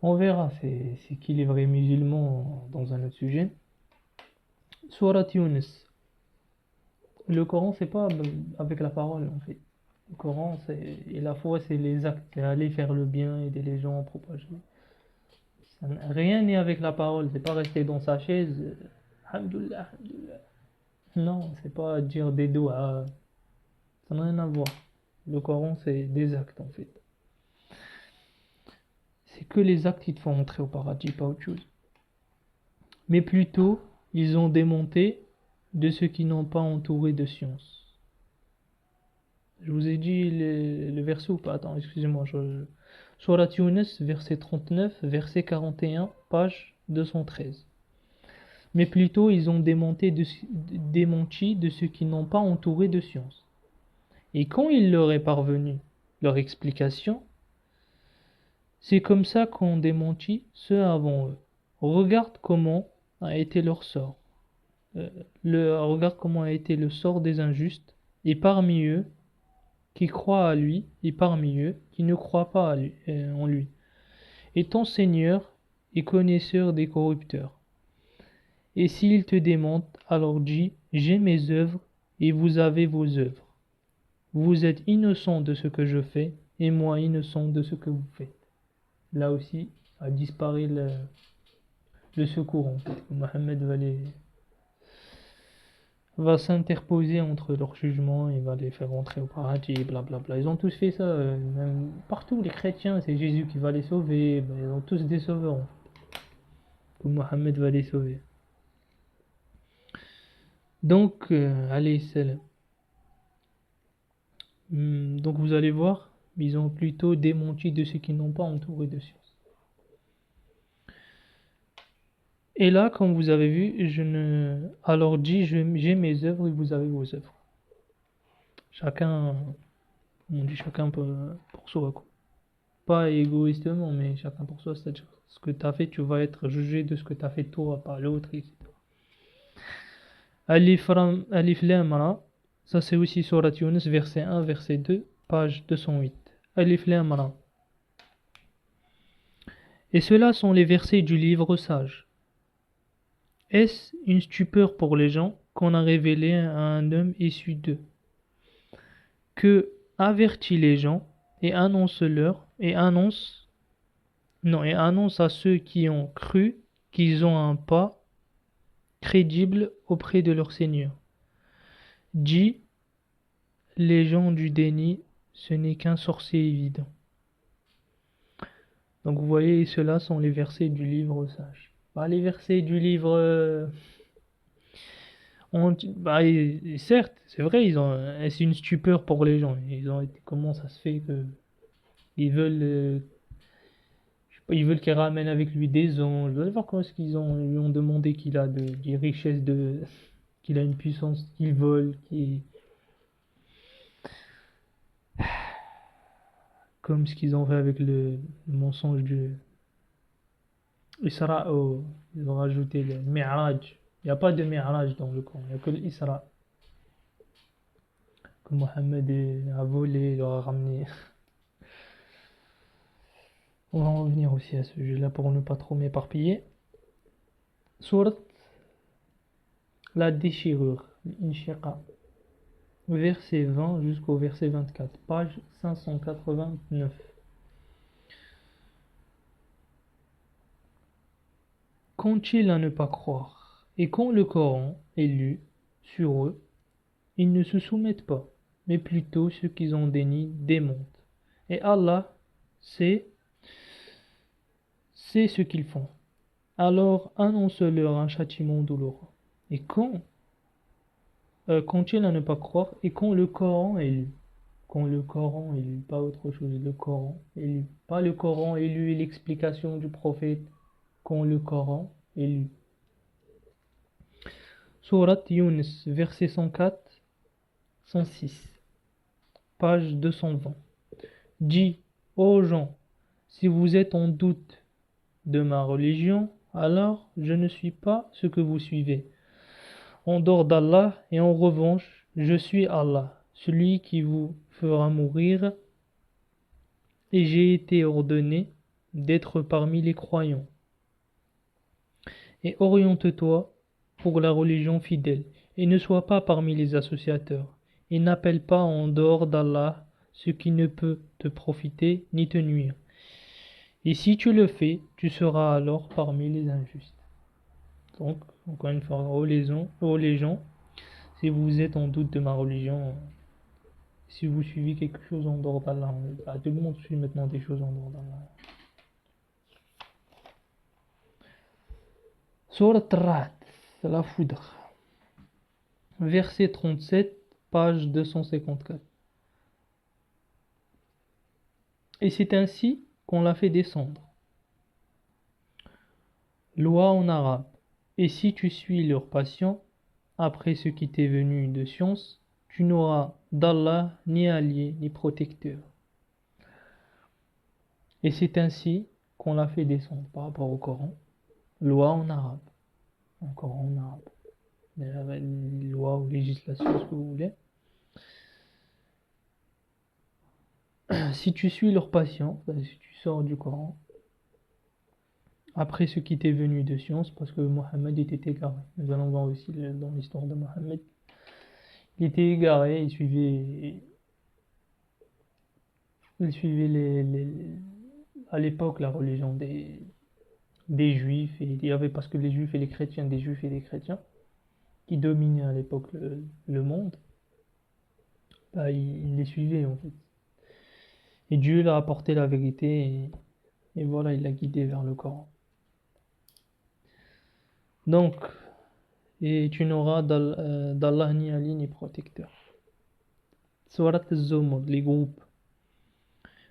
On verra, c'est qui les vrais musulmans dans un autre sujet. Surat Yunus. Le Coran, c'est pas avec la parole en fait. Le Coran, et la foi, c'est les actes. C'est aller faire le bien, aider les gens, propager. Rien n'est avec la parole. C'est pas rester dans sa chaise. Alhamdoulilah, alhamdoulilah. Non, c'est pas dire des doigts. Ça n'a rien à voir. Le Coran, c'est des actes en fait. C'est que les actes qui te font entrer au paradis, pas autre chose. Mais plutôt, ils ont démonté de ceux qui n'ont pas entouré de science. Je vous ai dit le verset ou pas? Attends, excusez-moi. Surat Yunus, verset 39, verset 41, page 213. Mais plutôt, ils ont démenti de ceux qui n'ont pas entouré de science. Et quand il leur est parvenu leur explication, c'est comme ça qu'on démentit ceux avant eux. Regarde comment a été leur sort. Regarde comment a été le sort des injustes, et parmi eux qui croient à lui, et parmi eux qui ne croient pas en lui. Et ton Seigneur est connaisseur des corrupteurs. Et s'il te démente, alors dis, j'ai mes œuvres, et vous avez vos œuvres. Vous êtes innocents de ce que je fais, et moi innocent de ce que vous faites. Là aussi, a disparu le secours en fait. Mohammed va s'interposer entre leur jugement et va les faire rentrer au paradis, blablabla. Ils ont tous fait ça, même partout les chrétiens, c'est Jésus qui va les sauver, ben, ils ont tous des sauveurs en fait. Mohammed va les sauver. Donc, allez, salam. Donc vous allez voir, ils ont plutôt démenti de ceux qui n'ont pas entouré de science. Et là, comme vous avez vu, alors dis, j'ai mes œuvres et vous avez vos œuvres. Chacun, on dit chacun pour soi, quoi. Pas égoïstement, mais chacun pour soi, c'est-à-dire ce que tu as fait, tu vas être jugé de ce que tu as fait toi, pas l'autre, etc. Alif Lam Ra, ça c'est aussi Surat Yunus, verset 1, verset 2, page 208. Alif Lam Ra. Et ceux-là sont les versets du livre sage. Est-ce une stupeur pour les gens qu'on a révélé à un homme issu d'eux, que avertit les gens et annonce à ceux qui ont cru qu'ils ont un pas crédible auprès de leur Seigneur. Dis, les gens du déni ce n'est qu'un sorcier évident. Donc vous voyez, ceux-là sont les versets du livre sage. Bah, les versets du livre... certes, c'est vrai, c'est une stupeur pour les gens. Comment ça se fait que ils veulent, je sais pas, ils veulent qu'il ramène avec lui des anges. Je veux voir comment est-ce lui ont demandé qu'il a des richesses qu'il a une puissance, qu'il vole, comme ce qu'ils ont fait avec le mensonge du Isra. Ils ont rajouté le Mi'raj. Il n'y a pas de Mi'raj dans le Coran, il n'y a que l'Isra. Que Mohammed a volé, il leur a ramené. On va en revenir aussi à ce sujet-là pour ne pas trop m'éparpiller. Sourate la déchirure, l'inshiqa, verset 20 jusqu'au verset 24, page 589. Qu'ont-ils à ne pas croire? Et quand le Coran est lu sur eux, ils ne se soumettent pas, mais plutôt ceux qu'ils ont déni démontent. Et Allah sait ce qu'ils font. Alors annonce-leur un châtiment douloureux. Et qu'ont-ils à ne pas croire? Et quand le Coran est lu, quand le Coran est lu, pas autre chose, le Coran est lu, pas le Coran est lu et l'explication du prophète, quand le Coran est lu. Sourate Yunus, verset 104, 106, page 220. Dis aux gens, si vous êtes en doute de ma religion, alors je ne suis pas ce que vous suivez. En dehors d'Allah et en revanche, je suis Allah, celui qui vous fera mourir, et j'ai été ordonné d'être parmi les croyants. Et oriente-toi pour la religion fidèle, et ne sois pas parmi les associateurs, et n'appelle pas en dehors d'Allah ce qui ne peut te profiter ni te nuire. Et si tu le fais, tu seras alors parmi les injustes. Donc, encore une fois, ô les gens, si vous êtes en doute de ma religion, si vous suivez quelque chose en dehors d'Allah, tout le monde suit maintenant des choses en dehors d'Allah. Surat Ra'd, la foudre. Verset 37, page 254. Et c'est ainsi qu'on l'a fait descendre. Loi en arabe. Et si tu suis leur passion, après ce qui t'est venu de science, tu n'auras d'Allah ni allié ni protecteur. Et c'est ainsi qu'on l'a fait descendre par rapport au Coran. Loi en arabe. Un Coran en arabe. Loi ou législation, ce que vous voulez. Si tu suis leur passion, si tu sors du Coran, après ce qui t'est venu de science, parce que Mohammed était égaré. Nous allons voir aussi dans l'histoire de Mohammed. Il était égaré, il suivait à l'époque la religion des Juifs, et il y avait, parce que les Juifs et les chrétiens, des Juifs et des chrétiens, qui dominaient à l'époque le monde, bah, il les suivait en fait. Et Dieu leur a apporté la vérité, et voilà, il l'a guidé vers le Coran. Donc, et tu n'auras d'Allah ni Ali ni protecteur. Surat al-Zumur, les groupes.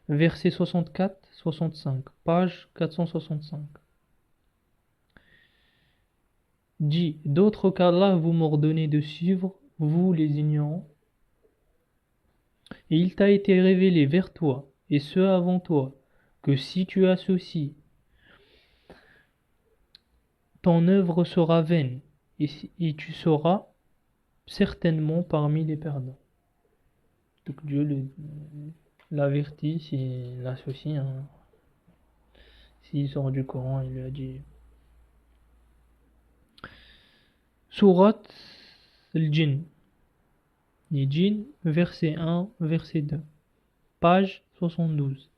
Verset 64-65, page 465. Dis, d'autres qu'Allah vous m'ordonnez de suivre, vous les ignorants, et il t'a été révélé vers toi, et ceux avant toi, que si tu associes, ton œuvre sera vaine, et tu seras certainement parmi les perdants. Donc Dieu l'avertit s'il l'associe, hein. S'il sort du Coran, il lui a dit. Sourate al-Jinn. Les djinns, verset 1, verset 2. Page 72.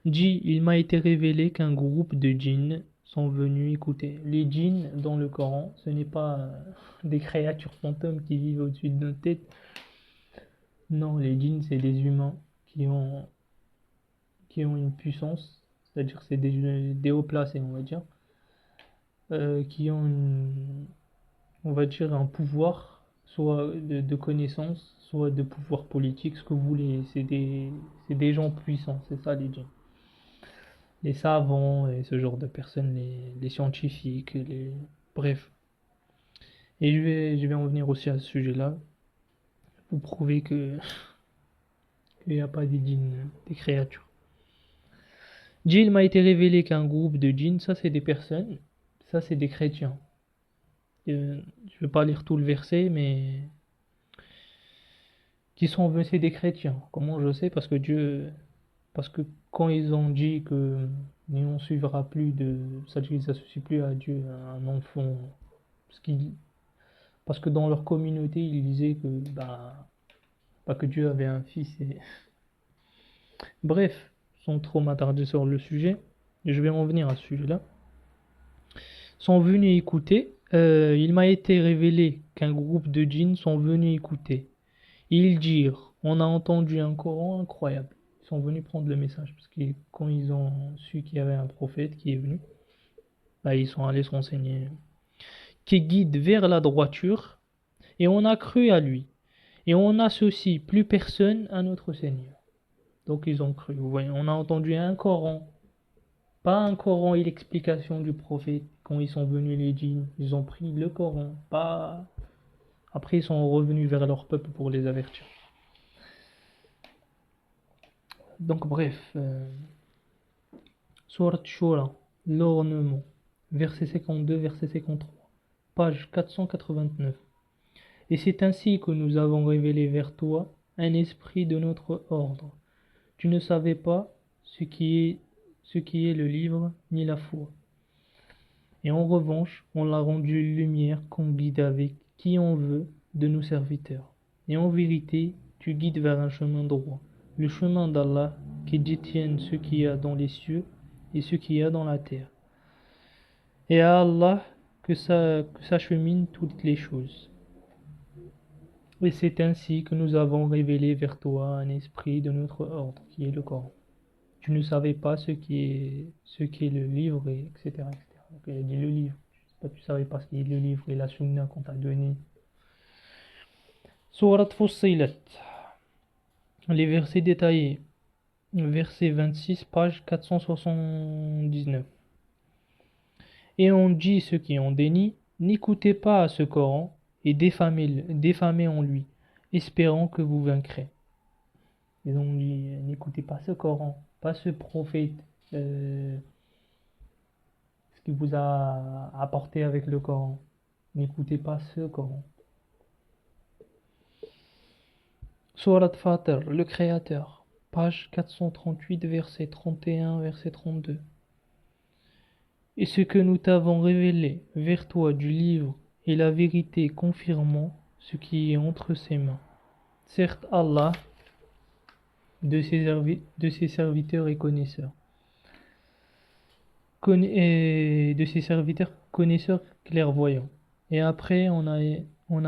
Dis, il m'a été révélé qu'un groupe de djinns sont venus écouter. Les djinns dans le Coran, ce n'est pas des créatures fantômes qui vivent au-dessus de nos têtes. Non, les djinns, c'est des humains qui ont, qui ont une puissance, c'est-à-dire c'est des hauts placés, on va dire, qui ont on va dire un pouvoir, soit de connaissance, soit de pouvoir politique, ce que vous voulez. C'est des gens puissants, c'est ça les djinns. Les savants et ce genre de personnes, les scientifiques, bref. Et je vais en venir aussi à ce sujet-là, pour prouver que qu'il n'y a pas des djinns, des créatures. Djinn m'a été révélé qu'un groupe de djinns, ça c'est des personnes, ça c'est des chrétiens. Je ne vais pas lire tout le verset, mais qui sont venus, c'est des chrétiens. Comment je sais? Parce que quand ils ont dit que on suivra plus de, c'est-à-dire qu'ils n'associent plus à Dieu un enfant, parce qu'ils, parce que dans leur communauté ils disaient que bah, que Dieu avait un fils. Bref, sans trop m'attarder sur le sujet, je vais en venir à ce sujet-là. Sont venus écouter. Il m'a été révélé qu'un groupe de djinns sont venus écouter. Ils dirent, on a entendu un Coran incroyable. Ils sont venus prendre le message, parce que quand ils ont su qu'il y avait un prophète qui est venu, bah, ils sont allés se renseigner, qui guide vers la droiture, et on a cru à lui. Et on n'associe plus personne à notre Seigneur. Donc ils ont cru. Vous voyez, on a entendu un Coran, pas un Coran et l'explication du prophète. Quand ils sont venus les djinns, ils ont pris le Coran, pas. Après ils sont revenus vers leur peuple pour les avertir. Donc bref, Sourate Shura, l'ornement, verset 52, verset 53, page 489. Et c'est ainsi que nous avons révélé vers toi un esprit de notre ordre. Tu ne savais pas ce qui est le livre ni la foi. Et en revanche, on l'a rendu lumière qu'on guide avec qui on veut de nos serviteurs. Et en vérité, tu guides vers un chemin droit, le chemin d'Allah qui détienne ce qu'il y a dans les cieux et ce qu'il y a dans la terre. Et à Allah que s'acheminent toutes les choses. Et c'est ainsi que nous avons révélé vers toi un esprit de notre ordre, qui est le Coran. Tu ne savais pas ce qui est le livre, et etc., etc. Donc il a dit le livre. Tu ne savais pas ce qui est le livre et la sunna qu'on t'a donné. Surat Fussilat. Les versets détaillés. Verset 26, page 479. Et on dit ceux qui ont déni, n'écoutez pas à ce Coran et défamez en lui, espérant que vous vaincrez. Et on dit, n'écoutez pas ce Coran, pas ce prophète, ce qu'il vous a apporté avec le Coran. N'écoutez pas ce Coran. Surat Fatir, le Créateur, page 438, verset 31, verset 32. Et ce que nous t'avons révélé vers toi du livre est la vérité confirmant ce qui est entre ses mains. Certes, Allah, de ses serviteurs et connaisseurs, de ses serviteurs connaisseurs clairvoyants. Et après, on a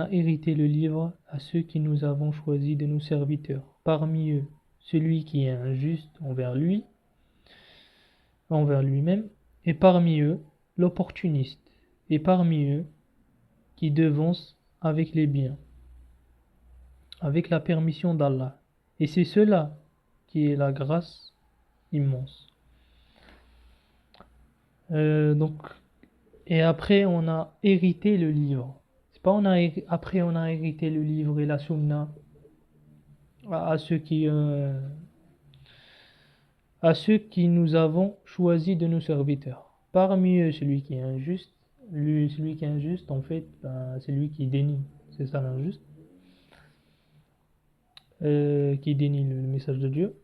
hérité le livre à ceux qui nous avons choisis de nos serviteurs. Parmi eux, celui qui est injuste envers lui-même, et parmi eux, l'opportuniste, et parmi eux, qui devance avec les biens, avec la permission d'Allah. Et c'est cela qui est la grâce immense. Donc, et après, on a hérité le livre. C'est pas après on a hérité le livre et la sunna à ceux qui nous avons choisi de nos serviteurs. Parmi eux, celui qui est injuste, celui qui est injuste, en fait, c'est lui qui dénie. C'est ça l'injuste. Qui dénie le message de Dieu,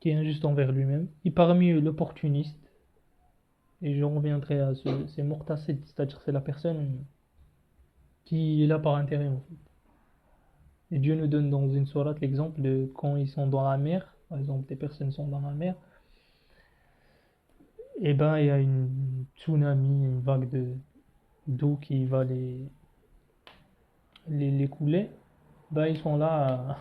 qui est injuste envers lui-même. Et parmi eux, l'opportuniste. Et je reviendrai à c'est Muqtasid, c'est-à-dire c'est la personne qui est là par intérêt en fait. Et Dieu nous donne dans une sourate l'exemple de quand ils sont dans la mer, par exemple des personnes sont dans la mer, et ben il y a une tsunami, une vague d'eau qui va les couler, ben ils sont là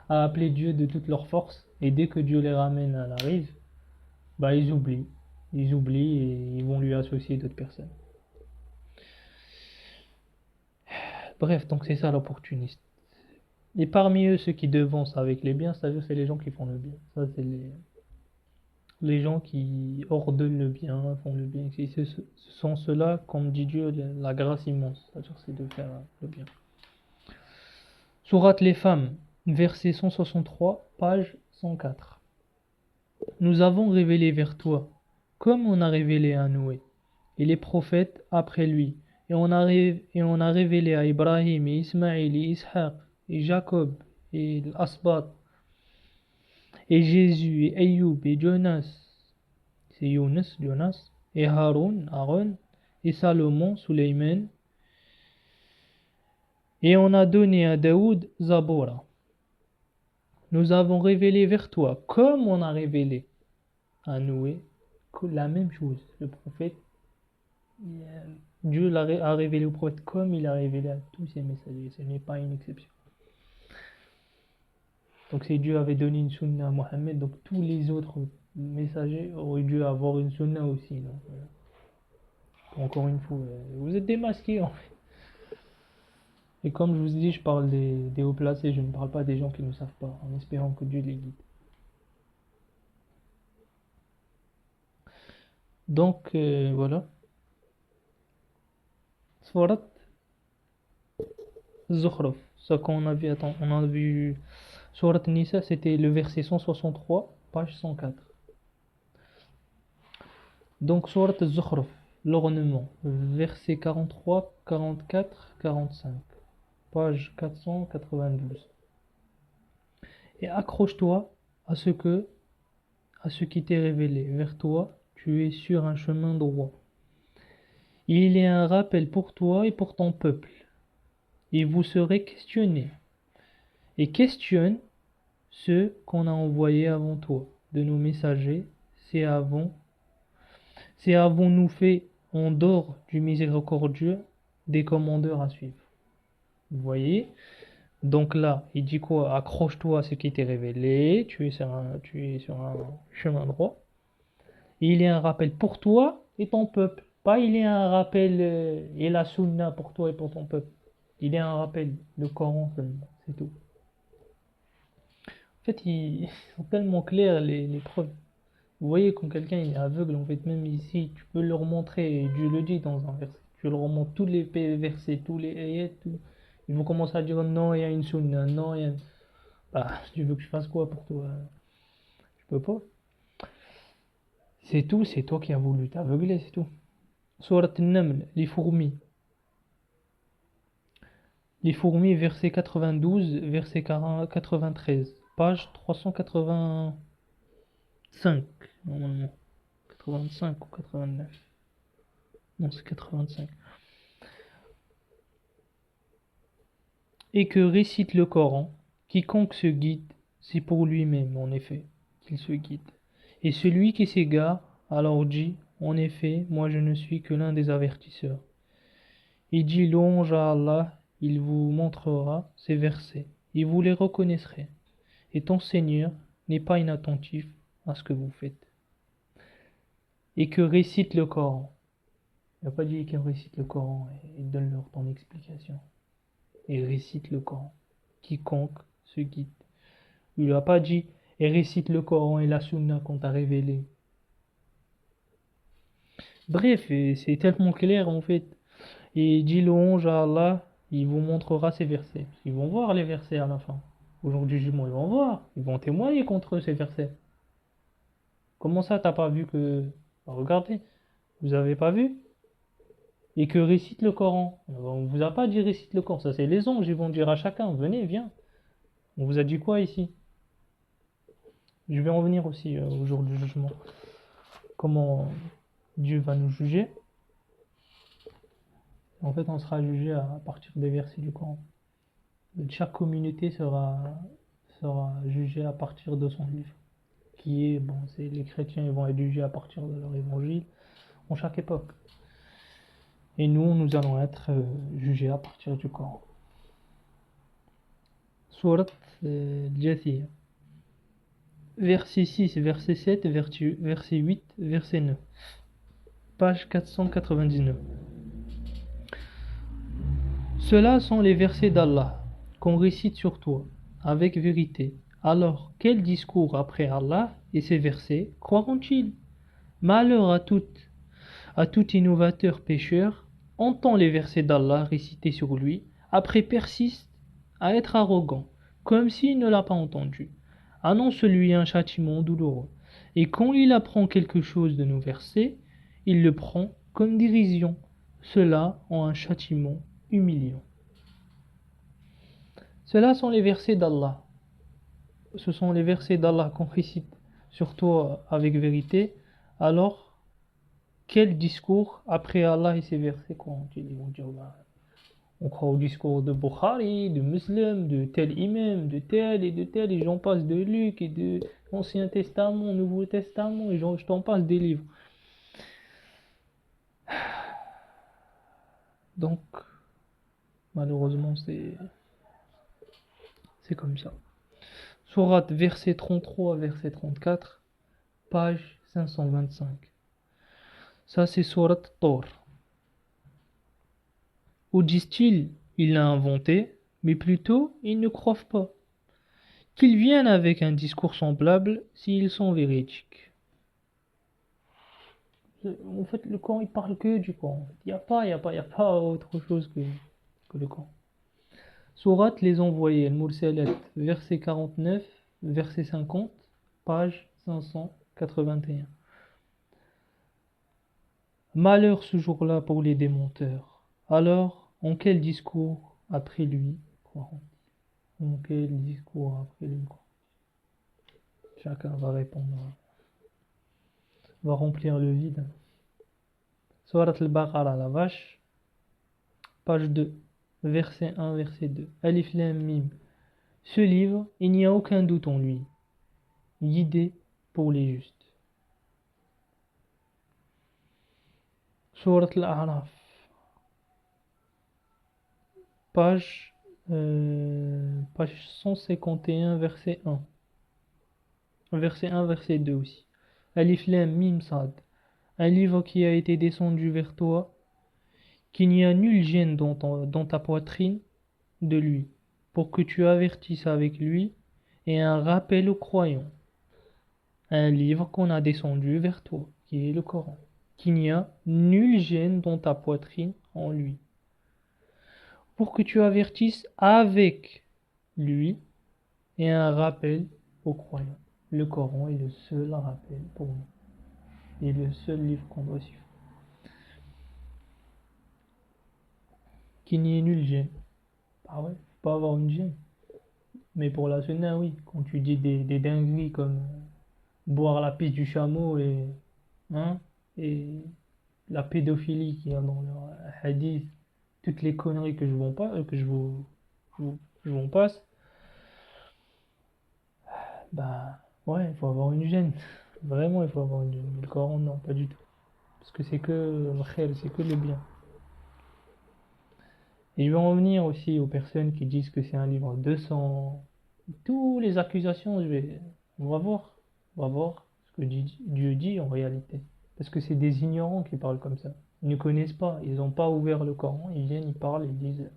à appeler Dieu de toute leur force, et dès que Dieu les ramène à la rive, bah ils oublient. Ils oublient et ils vont lui associer d'autres personnes. Bref, donc c'est ça l'opportuniste. Et parmi eux, ceux qui devancent avec les biens, c'est-à-dire c'est les gens qui font le bien. Ça, c'est les gens qui ordonnent le bien, font le bien. Ce sont ceux-là, comme dit Dieu, la grâce immense. C'est-à-dire c'est de faire le bien. Sourate les femmes, verset 163, page 104. Nous avons révélé vers toi, comme on a révélé à Noé, et les prophètes après lui. Et on a révélé à Ibrahim et Ismaël et Ishaq et Jacob et l'Asbat et Jésus et Ayoub et Jonas, c'est Jonas, et Aaron et Salomon, Suleiman. Et on a donné à Daoud Zabora. Nous avons révélé vers toi, comme on a révélé à Noé, la même chose. Le prophète, Dieu a révélé au prophète comme il a révélé à tous ses messagers. Ce n'est pas une exception. Donc si Dieu avait donné une sunna à Mohammed, donc tous les autres messagers auraient dû avoir une sunna aussi. Donc, voilà. Encore une fois, vous êtes démasqués en fait. Et comme je vous ai dit, je parle des hauts placés, je ne parle pas des gens qui ne savent pas, en espérant que Dieu les guide. Donc voilà. Surat Zukhruf. Ça qu'on a vu, attends, on a vu Surat Nisa, c'était le verset 163, page 104. Donc Surat Zukhruf, l'ornement, verset 43, 44, 45, page 492. Et accroche-toi à à ce qui t'est révélé. Vers toi, tu es sur un chemin droit. Il est un rappel pour toi et pour ton peuple. Et vous serez questionnés. Et questionne ceux qu'on a envoyés avant toi, de nos messagers. C'est avons-nous fait en dehors du miséricordieux des commandeurs à suivre. Vous voyez? Donc là, il dit quoi? Accroche-toi à ce qui t'est révélé, tu es sur un chemin droit. Et il est un rappel pour toi et ton peuple. Pas il est un rappel et la sunna pour toi et pour ton peuple. Il est un rappel, le Coran seulement, c'est tout. En fait, ils sont tellement clairs les preuves. Vous voyez, quand quelqu'un est aveugle, en fait, même ici, tu peux leur montrer, et Dieu le dit dans un verset, tu leur montres tous les versets, tous les ayats, tout. Ils vont commencer à dire non, il y a une sunna, non, il y a... Bah, tu veux que je fasse quoi pour toi? Je peux pas. C'est tout, c'est toi qui as voulu t'aveugler, c'est tout. Surat An-Naml, les fourmis. Les fourmis, verset 92, verset 93, page 385, normalement. 85 ou 89. Non, c'est 85. Et que récite le Coran, quiconque se guide, c'est pour lui-même, en effet, qu'il se guide. Et celui qui s'égare, alors dit, en effet, moi je ne suis que l'un des avertisseurs. Et dit louange à Allah, il vous montrera ces versets, et vous les reconnaîtrez. Et ton Seigneur n'est pas inattentif à ce que vous faites. Et que récite le Coran. Il n'a pas dit qu'il récite le Coran et donne-leur ton explication. Et récite le Coran. Quiconque se guide. Il n'a pas dit et récite le Coran et la Sunna qu'on t'a révélé. Bref, c'est tellement clair en fait. Et dit louange à Allah, il vous montrera ces versets. Ils vont voir les versets à la fin. Au jour du jugement, ils vont voir. Ils vont témoigner contre eux, ces versets. Comment ça, t'as pas vu que... Bah, regardez, vous avez pas vu? Et que récite le Coran. On vous a pas dit récite le Coran. Ça, c'est les anges. Ils vont dire à chacun, venez, viens. On vous a dit quoi ici? Je vais en venir aussi au jour du jugement. Comment Dieu va nous juger. En fait, on sera jugé à partir des versets du Coran. Chaque communauté sera jugée à partir de son livre. Qui est, bon, c'est les chrétiens ils vont être jugés à partir de leur évangile en chaque époque. Et nous allons être jugés à partir du Coran. Surat Jathiyah. Verset 6, verset 7, verset 8, verset 9. Page 499. Ceux-là sont les versets d'Allah qu'on récite sur toi avec vérité. Alors, quel discours après Allah et ses versets croiront-ils? Malheur à tout innovateur pécheur, entend les versets d'Allah récités sur lui, après persiste à être arrogant, comme s'il ne l'a pas entendu. Annonce-lui un châtiment douloureux. Et quand il apprend quelque chose de nos versets, il le prend comme dérision. Ceux-là ont un châtiment humiliant. Ceux-là sont les versets d'Allah. Ce sont les versets d'Allah qu'on récite sur toi avec vérité. Alors, quel discours après Allah et ses versets croient-ils? Ils vont dire, on croit au discours de Bukhari, de Muslim, de tel imam, de tel, et j'en passe, de Luc, et de Ancien Testament, Nouveau Testament, et je t'en passe des livres. Donc, malheureusement, c'est comme ça. Sourate, verset 33, verset 34, page 525. Ça, c'est Sourate Tor. Ou disent-ils, il l'a inventé, mais plutôt, ils ne croient pas. Qu'ils viennent avec un discours semblable s'ils sont véridiques. En fait, le Coran, il parle que du Coran. Il n'y a pas autre chose que le Coran. Sourate les envoyés, Al-Mursalat, verset 49, verset 50, page 581. Malheur ce jour-là pour les démenteurs. Alors, en quel discours après lui croiront-ils? En quel discours après lui croiront-ils? Chacun va répondre, va remplir le vide. Sourate al-Baqarah, la vache, page 2, verset 1, verset 2. Alif Lam Mim. Ce livre, il n'y a aucun doute en lui, guidé pour les justes. Sourate al-A'raf, page 151, verset 1. Verset 1, verset 2 aussi. Alif Lam Mim Sad. Un livre qui a été descendu vers toi, qu'il n'y a nul gêne dans ta poitrine de lui, pour que tu avertisses avec lui, et un rappel aux croyants. Un livre qu'on a descendu vers toi, qui est le Coran, qu'il n'y a nul gêne dans ta poitrine en lui, pour que tu avertisses avec lui, et un rappel aux croyants. Le Coran est le seul rappel pour nous, et le seul livre qu'on doit suivre. Qu'il n'y ait nul gêne. Ah ouais, faut pas avoir une gêne. Mais pour la sunna, oui. Quand tu dis des dingueries comme boire la pisse du chameau hein, et la pédophilie qu'il y a dans leur hadith, toutes les conneries que je vous pas, je vous passe, bah ouais, il faut avoir une gêne. Vraiment, il faut avoir une gêne. Mais le Coran, non, pas du tout. Parce que c'est que le khayr, c'est que le bien. Et je vais en revenir aussi aux personnes qui disent que c'est un livre de sang. Toutes les accusations, on va voir. On va voir ce que Dieu dit en réalité. Parce que c'est des ignorants qui parlent comme ça. Ils ne connaissent pas, ils n'ont pas ouvert le Coran. Ils viennent, ils parlent, ils disent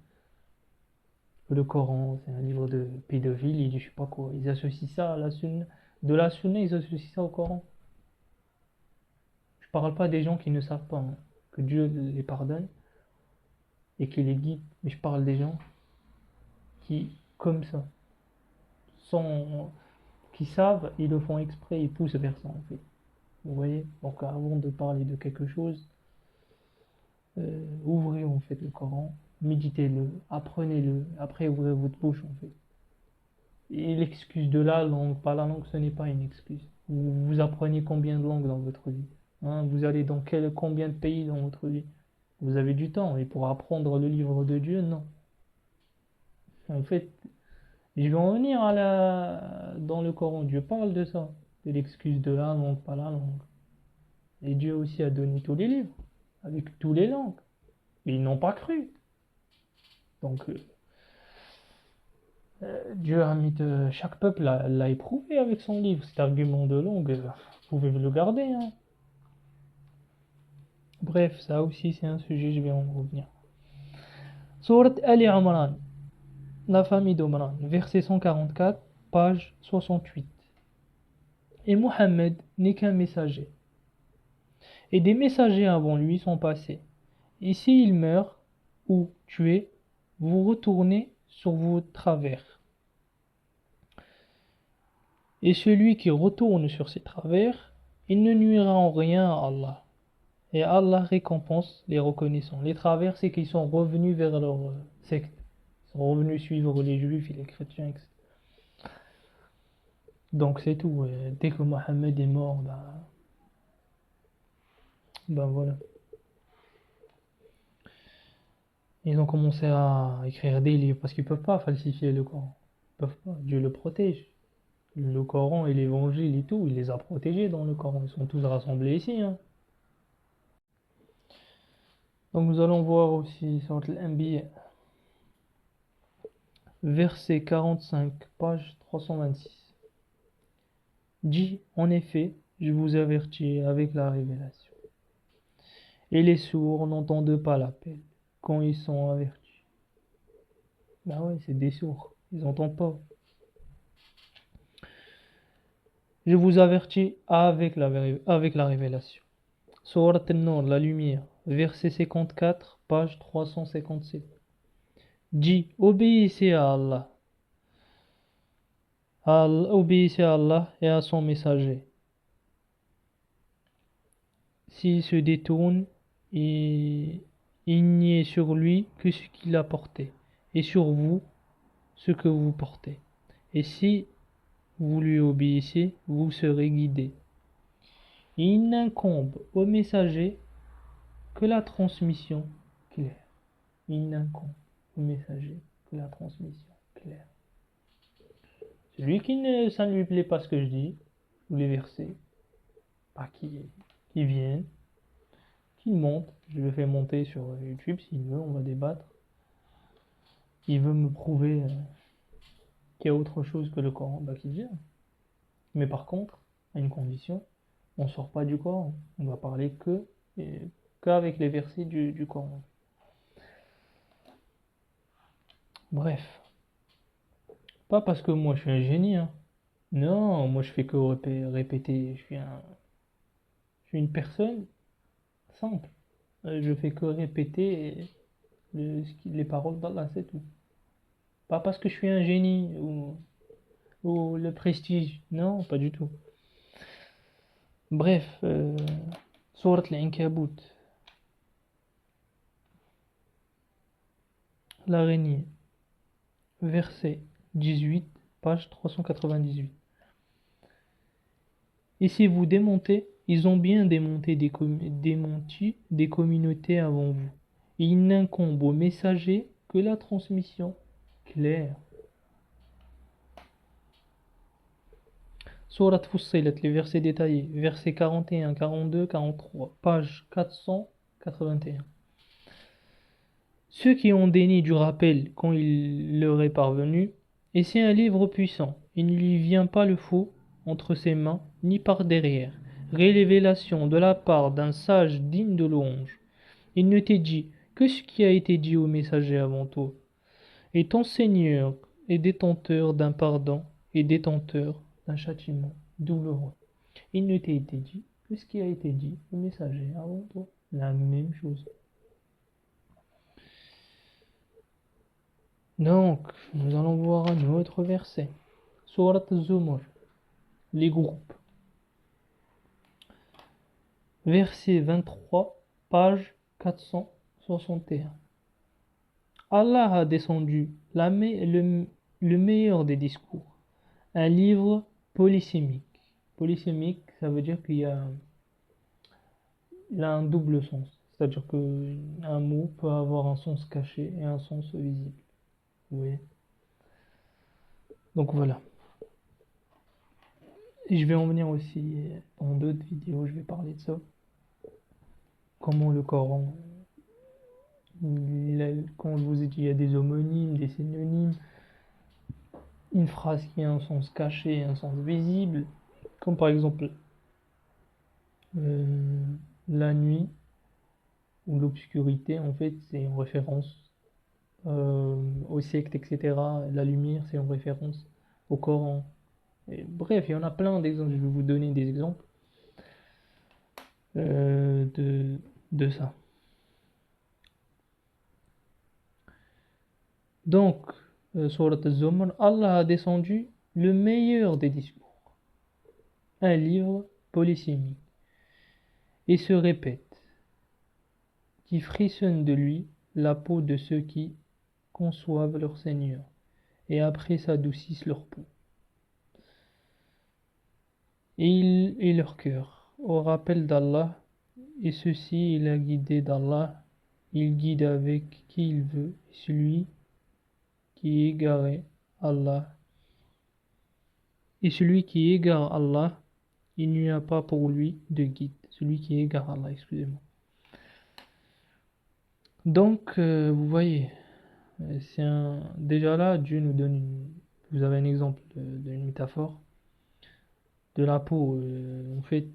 que le Coran, c'est un livre de pédophile, ils disent je sais pas quoi. Ils associent ça à la sunna. De la sunna, ils associent ça au Coran. Je parle pas des gens qui ne savent pas, hein, que Dieu les pardonne et qui les guide. Mais je parle des gens qui, comme ça, sont, qui savent, ils le font exprès, ils poussent vers ça en fait. Vous voyez? Donc avant de parler de quelque chose, ouvrez en fait le Coran, méditez-le, apprenez-le, après ouvrez votre bouche en fait. Et l'excuse de la langue, pas la langue, ce n'est pas une excuse. Vous apprenez combien de langues dans votre vie? Hein, vous allez dans combien de pays dans votre vie? Vous avez du temps, et pour apprendre le livre de Dieu, non. En fait, je vais en venir dans le Coran. Dieu parle de ça, de l'excuse de la langue, pas la langue. Et Dieu aussi a donné tous les livres, avec toutes les langues. Mais ils n'ont pas cru. Donc, Dieu a mis chaque peuple l'a éprouvé avec son livre. Cet argument de langue, vous pouvez le garder, hein. Bref, ça aussi c'est un sujet, je vais en revenir. Sourate Ali Imran, la famille d'Omran, verset 144, page 68. Et Mohammed n'est qu'un messager. Et des messagers avant lui sont passés. Et s'il meurt ou tué, vous retournez sur vos travers. Et celui qui retourne sur ses travers, il ne nuira en rien à Allah. Et Allah récompense les reconnaissants. Les travers, c'est qu'ils sont revenus vers leur secte. Ils sont revenus suivre les juifs et les chrétiens, etc. Donc c'est tout. Dès que Mohammed est mort, ben voilà. Ils ont commencé à écrire des livres parce qu'ils peuvent pas falsifier le Coran. Ils peuvent pas. Dieu le protège. Le Coran et l'Évangile et tout, il les a protégés dans le Coran. Ils sont tous rassemblés ici, hein. Donc nous allons voir aussi sur l'Anbiya, verset 45, page 326. Dit, en effet, je vous avertis avec la révélation. Et les sourds n'entendent pas l'appel quand ils sont avertis. Ben ouais, c'est des sourds. Ils n'entendent pas. Je vous avertis avec la révélation. Surat An-Nur, la lumière, verset 54, page 357. Dit, obéissez à Allah. Obéissez à Allah et à son messager. S'il se détourne, il n'y est sur lui que ce qu'il a porté, et sur vous ce que vous portez. Et si vous lui obéissez, vous serez guidés. Il n'incombe au messager que la transmission claire. Il n'incombe au messager que la transmission claire. Celui ça ne lui plaît pas ce que je dis, ou les versets, bah, qui vienne, qu'il monte. Je le fais monter sur YouTube s'il veut, on va débattre. Il veut me prouver qu'il y a autre chose que le Coran, bah qu'il vienne. Mais par contre, à une condition, on ne sort pas du Coran. On va parler qu'avec les versets du Coran. Bref, pas parce que moi je suis un génie, hein. Non, moi je fais que répéter. Je suis une personne simple. Je fais que répéter les paroles d'Allah, c'est tout. Pas parce que je suis un génie ou le prestige. Non, pas du tout. Bref, Surat al-Ankabut, l'araignée, verset 18, page 398. Et si vous démontez, ils ont bien démonté des communautés avant vous. Et il n'incombe aux messagers que la transmission claire. Surat Fussilat, les versets détaillés, versets 41, 42, 43, page 481. Ceux qui ont déni du rappel quand il leur est parvenu, et c'est un livre puissant, il ne lui vient pas le faux entre ses mains, ni par derrière. Révélation de la part d'un sage digne de louange. Il ne t'est dit que ce qui a été dit aux messagers avant toi. Et ton Seigneur est détenteur d'un pardon et détenteur d'un châtiment douloureux. Il ne t'a été dit que ce qui a été dit aux messagers avant toi. La même chose. Donc, nous allons voir un autre verset. Surat Az-Zumar, les groupes. Verset 23, page 461. Allah a descendu le meilleur des discours, un livre polysémique. Polysémique, ça veut dire il a un double sens. C'est-à-dire qu'un mot peut avoir un sens caché et un sens visible. Vous voyez? Donc voilà. Et je vais en venir aussi dans d'autres vidéos, je vais parler de ça. Comment le Coran, quand je vous ai dit, il y a des homonymes, des synonymes. une phrase qui a un sens caché et un sens visible, comme par exemple euh, la nuit ou l'obscurité, en fait, c'est en référence aux sectes, etc. La lumière, c'est en référence au Coran. Et bref, il y en a plein d'exemples. Je vais vous donner des exemples euh, de, de ça. Donc, Surat al-Zumar, Allah a descendu le meilleur des discours, un livre polysémique, et se répète, qui frissonne de lui la peau de ceux qui conçoivent leur Seigneur, et après s'adoucissent leur peau, et leur cœur, au rappel d'Allah, et ceci est la guidée d'Allah, il guide avec qui il veut, et celui qui est égaré, Allah, et celui qui égare Allah, il n'y a pas pour lui de guide. Celui qui égare Allah, excusez-moi. Donc, vous voyez, déjà là, Dieu nous donne vous avez un exemple d'une métaphore de la peau. En fait,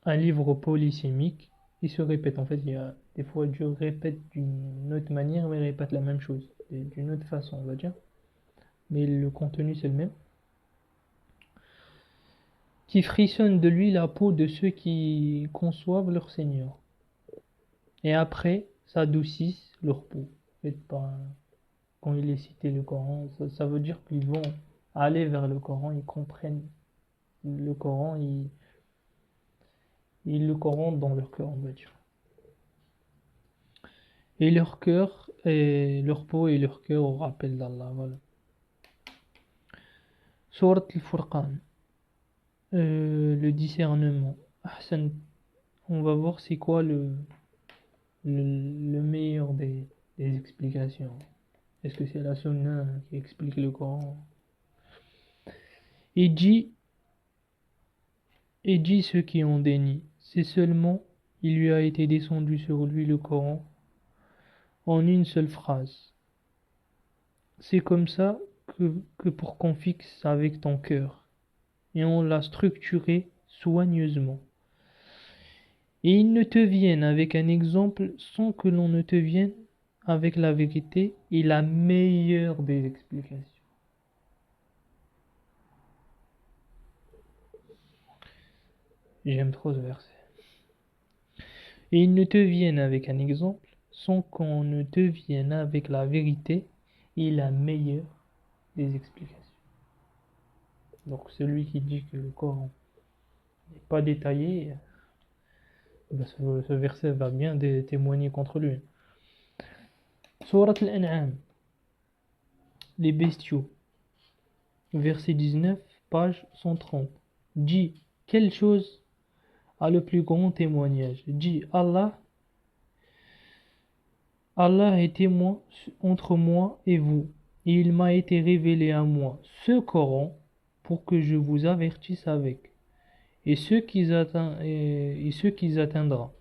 un livre polysémique, il se répète. En fait, il y a des fois Dieu répète d'une autre manière, mais il répète la même chose, d'une autre façon, on va dire. Mais le contenu, c'est le même. Qui frissonne de lui la peau de ceux qui conçoivent leur Seigneur. Et après, s'adoucissent leur peau. En fait, quand il est cité le Coran, ça veut dire qu'ils vont aller vers le Coran, ils comprennent le Coran, ils le Coran dans leur cœur, on va dire. Et leur cœur, et leur peau et leur cœur au rappel d'Allah, voilà. Surat al-Furqan, le discernement. Ahsan, on va voir c'est quoi le meilleur des explications. Est-ce que c'est la Sunna qui explique le Coran? Et dit, et dit ceux qui ont déni, c'est seulement il lui a été descendu sur lui le Coran en une seule phrase. C'est comme ça que pour qu'on fixe avec ton cœur, et on l'a structuré soigneusement. Et il ne te vienne avec un exemple sans que l'on ne te vienne avec la vérité et la meilleure des explications. J'aime trop ce verset. Et il ne te vienne avec un exemple sans qu'on ne te vienne avec la vérité et la meilleure des explications. Donc celui qui dit que le Coran n'est pas détaillé, ben, ce verset va bien témoigner contre lui. Surat al-An'am, les bestiaux, verset 19, page 130. Dit, quelle chose a le plus grand témoignage? Dit, Allah est témoin entre moi et vous, et il m'a été révélé à moi ce Coran pour que je vous avertisse avec, et ce qui atteindra.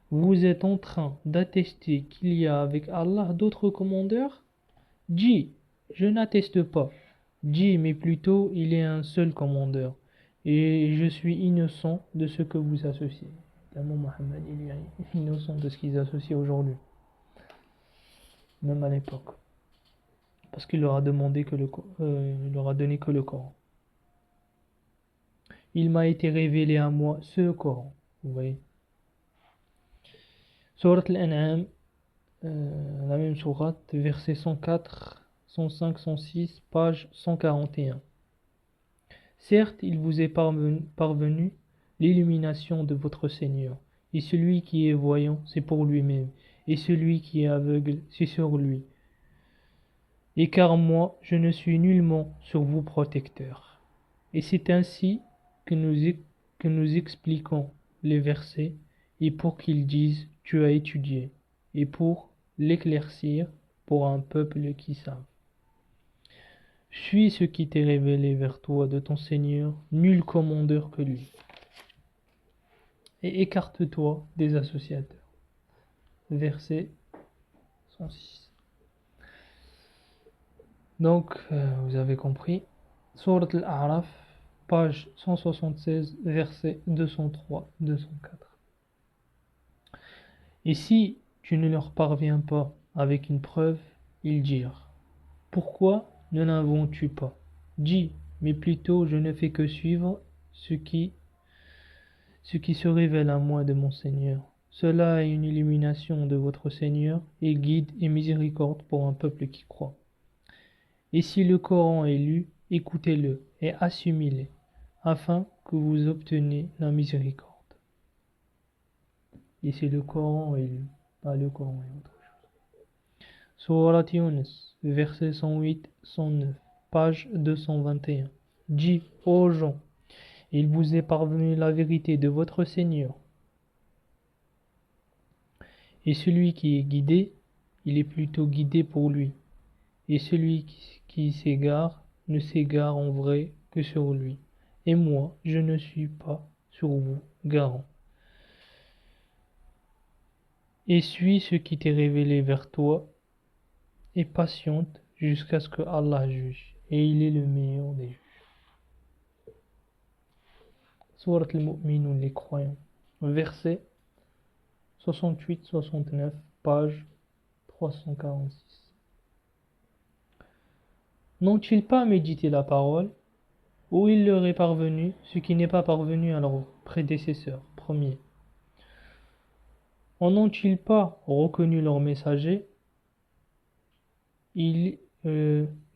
Vous êtes en train d'attester qu'il y a avec Allah d'autres commandeurs? Dis, je n'atteste pas. Dis, mais plutôt il est un seul commandeur, et je suis innocent de ce que vous associez. Évidemment, Mohammed, il est innocent de ce qu'ils associent aujourd'hui, même à l'époque. Parce qu'il leur a demandé il leur a donné que le Coran. Il m'a été révélé à moi ce Coran. Vous voyez. Surat al-An'am, la même sourate, verset 104, 105, 106, page 141. Certes, il vous est parvenu l'illumination de votre Seigneur, et celui qui est voyant, c'est pour lui-même, et celui qui est aveugle, c'est sur lui. Et car moi, je ne suis nullement sur vous protecteur. Et c'est ainsi que nous expliquons les versets, et pour qu'ils disent, tu as étudié, et pour l'éclaircir pour un peuple qui savent. Suis ce qui t'est révélé vers toi de ton Seigneur, nul commandeur que lui. Et écarte-toi des associateurs. Verset 106. Donc, vous avez compris. Surat Al-A'raf, page 176, versets 203-204. Et si tu ne leur parviens pas avec une preuve, ils dirent: pourquoi ne l'inventes-tu pas? Dis: mais plutôt je ne fais que suivre ce qui, ce qui se révèle à moi de mon Seigneur. Cela est une illumination de votre Seigneur et guide et miséricorde pour un peuple qui croit. Et si le Coran est lu, écoutez-le et assumez-le, afin que vous obteniez la miséricorde. Et si le Coran est lu, pas le Coran est autre chose. Surat Yunus, verset 108-109, page 221. Dis aux gens: il vous est parvenu la vérité de votre Seigneur. Et celui qui est guidé, il est plutôt guidé pour lui. Et celui qui s'égare ne s'égare en vrai que sur lui. Et moi, je ne suis pas sur vous garant. Et suis ce qui t'est révélé vers toi, et patiente jusqu'à ce que Allah juge. Et il est le meilleur des juges. Surat al-Mu'minun, les croyants. Verset 68-69, page 346. N'ont-ils pas médité la parole, ou il leur est parvenu ce qui n'est pas parvenu à leurs prédécesseurs premiers? En n'ont-ils pas reconnu leur messager? Ils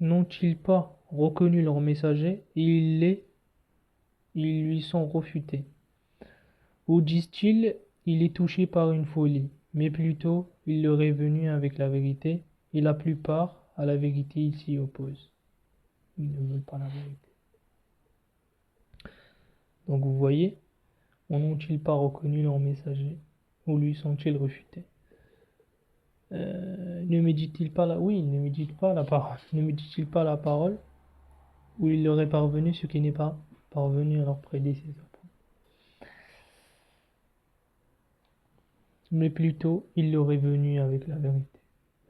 n'ont-ils pas reconnu leur messager et ils lui sont refutés? Ou disent-ils: il est touché par une folie, mais plutôt il leur est venu avec la vérité, et la plupart à la vérité ils s'y opposent. Ils ne veulent pas la vérité. Donc vous voyez, en n'ont-ils pas reconnu leur messager, ou lui sont-ils refutés? Ne médite-t-il pas la... Oui, il ne médite pas la parole. Ne médite-t-il pas la parole, où il leur est parvenu ce qui n'est pas parvenu à leurs prédécesseurs? Mais plutôt, il leur est venu avec la vérité.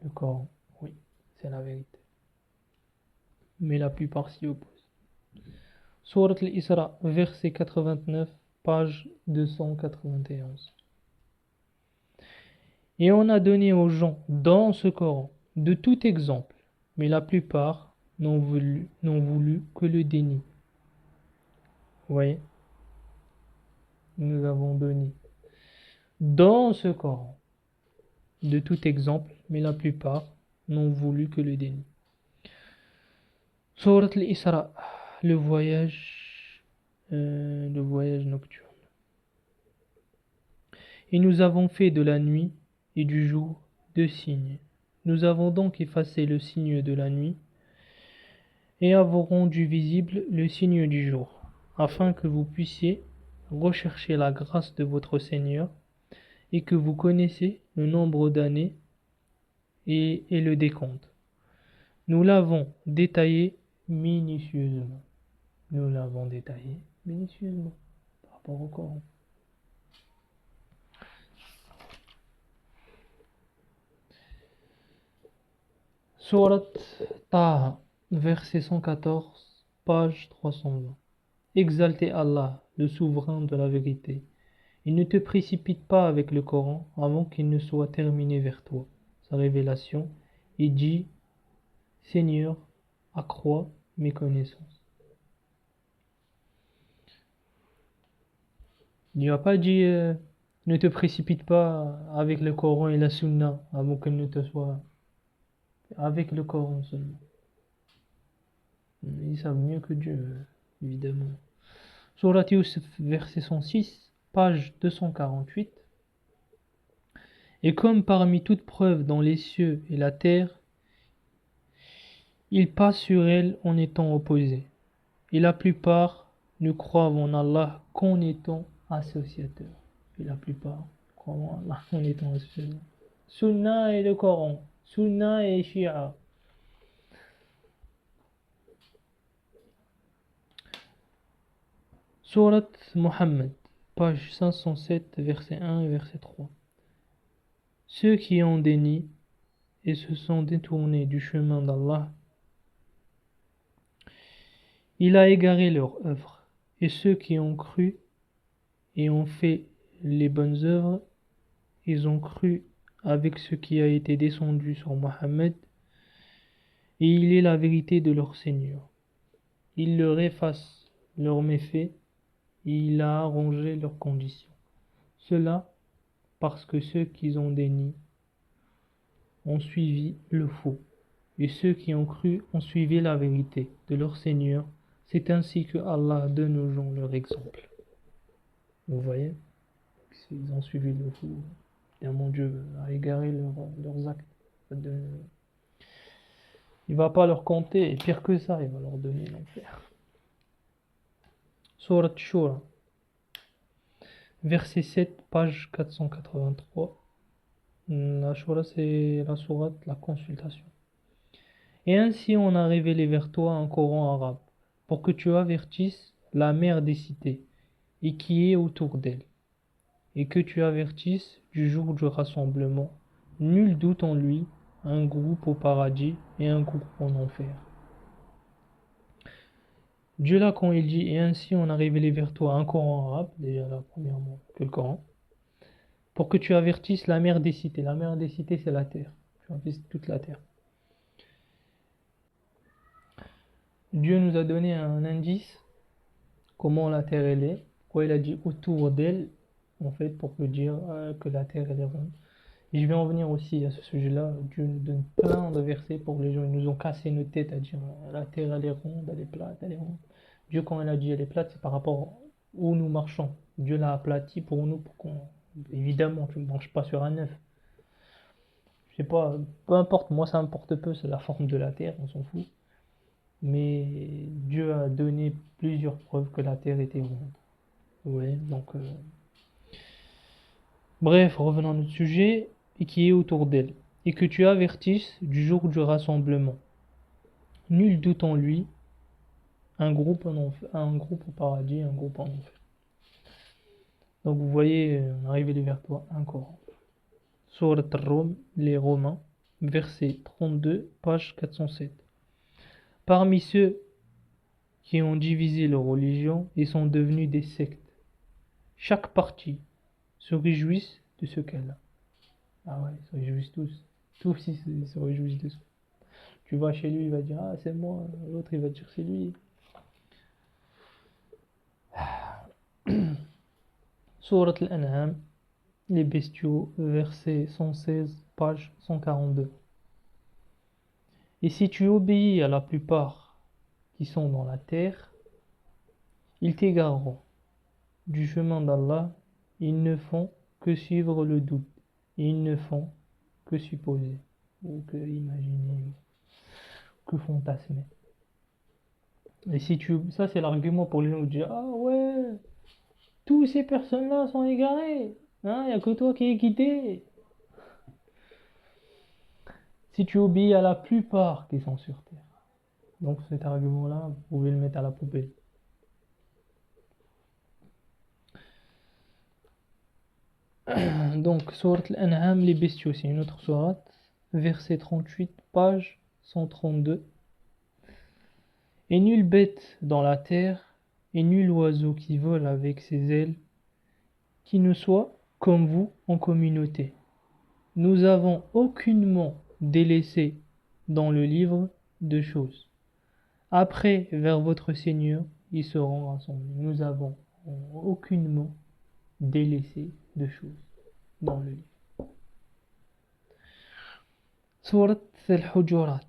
Le Coran, oui, c'est la vérité. Mais la plupart s'y opposent. Surat al-Isra, verset 89, page 291. Et on a donné aux gens dans ce Coran de tout exemple, mais la plupart n'ont voulu que le déni. Vous voyez, nous avons donné dans ce Coran de tout exemple, mais la plupart n'ont voulu que le déni. Surat al-Isra, le voyage nocturne. Et nous avons fait de la nuit et du jour deux signes. Nous avons donc effacé le signe de la nuit et avons rendu visible le signe du jour, afin que vous puissiez rechercher la grâce de votre Seigneur et que vous connaissiez le nombre d'années et le décompte. Nous l'avons détaillé minutieusement. Nous l'avons détaillé minutieusement par rapport au Coran. Surat Taha, verset 114, page 320. Exaltez Allah, le souverain de la vérité, et ne te précipite pas avec le Coran avant qu'il ne soit terminé vers toi, sa révélation, et dis: Seigneur, accrois mes connaissances. Il n'y a pas dit ne te précipite pas avec le Coran et la Sunna avant qu'elle ne te soit avec le Coran seulement. Ils savent mieux que Dieu, évidemment. Surat Yusuf, verset 106, page 248. Et comme parmi toutes preuves dans les cieux et la terre, il passe sur elles en étant opposés. Et la plupart ne croient en Allah qu'en étant associateurs. Et la plupart croient en Allah en étant associateurs. Sunna et le Coran. Sunna et Shia. Surat Muhammad, page 507, verset 1 et verset 3. Ceux qui ont déni et se sont détournés du chemin d'Allah Il a égaré leur œuvre, et ceux qui ont cru et ont fait les bonnes œuvres, ils ont cru avec ce qui a été descendu sur Mohammed, et il est la vérité de leur Seigneur. Il leur efface leurs méfaits, et il a arrangé leurs conditions. Cela parce que ceux qui ont déni ont suivi le faux, et ceux qui ont cru ont suivi la vérité de leur Seigneur. C'est ainsi que Allah donne aux gens leur exemple. Vous voyez, ils ont suivi le faux, et mon Dieu a égaré leurs actes. Il va pas leur compter, et pire que ça, il va leur donner l'enfer. Surat Shura, verset 7, page 483. La Shura, c'est la sourate, la consultation. Et ainsi on a révélé vers toi un Coran arabe, pour que tu avertisses la mère des cités, et qui est autour d'elle, et que tu avertisses du jour du rassemblement. Nul doute en lui, un groupe au paradis et un groupe en enfer. Dieu là, quand il dit, et ainsi on a révélé vers toi un Coran arabe, déjà là, premièrement, que le Coran, pour que tu avertisses la mère des cités. La mère des cités, c'est la terre. Tu avertisses toute la terre. Dieu nous a donné un indice, comment la terre elle est, pourquoi il a dit autour d'elle, en fait, pour dire que la terre elle est ronde. Et je vais en venir aussi à ce sujet-là. Dieu nous donne plein de versets pour les gens. Ils nous ont cassé nos têtes à dire la terre elle est ronde, elle est plate, elle est ronde. Dieu, quand il a dit elle est plate, c'est par rapport où nous marchons. Dieu l'a aplati pour nous, pour qu'on. Évidemment, tu ne marches pas sur un œuf. Je sais pas, peu importe, moi ça importe peu, c'est la forme de la terre, on s'en fout. Mais Dieu a donné plusieurs preuves que la terre était ronde. Ouais, donc. Bref, revenons à notre sujet, et qui est autour d'elle, et que tu avertisses du jour du rassemblement. Nul doute en lui, un groupe au paradis, un groupe en enfer. Donc vous voyez, on arrive vers toi, un Coran. Surat Rum, les Romains, verset 32, page 407. Parmi ceux qui ont divisé leur religion et sont devenus des sectes, chaque partie se réjouissent de ce qu'elle a. Ah ouais, ils se réjouissent tous. Tous ils se réjouissent de ça. Tu vas chez lui, il va dire ah c'est moi, l'autre il va dire c'est lui. Surat Al-An'am, les bestiaux, verset 116, page 142. Et si tu obéis à la plupart qui sont dans la terre, ils t'égareront du chemin d'Allah, ils ne font que suivre le doute, ils ne font que supposer, ou que imaginer, que fantasmer. Et si tu, ça c'est l'argument pour les gens qui disent ah ouais, tous ces personnes-là sont égarées, hein, il n'y a que toi qui es guidé. Si tu obéis à la plupart qui sont sur terre. Donc cet argument-là, vous pouvez le mettre à la poubelle. Donc, sourate Al-An'am, les bestiaux, c'est une autre sourate, verset 38, page 132. Et nulle bête dans la terre, et nul oiseau qui vole avec ses ailes, qui ne soit comme vous en communauté. Nous avons aucunement délaissé dans le livre de choses. Après, vers votre Seigneur, ils seront rassemblés. Nous avons aucunement délaissé de choses dans le livre. Surat al-Hujurat,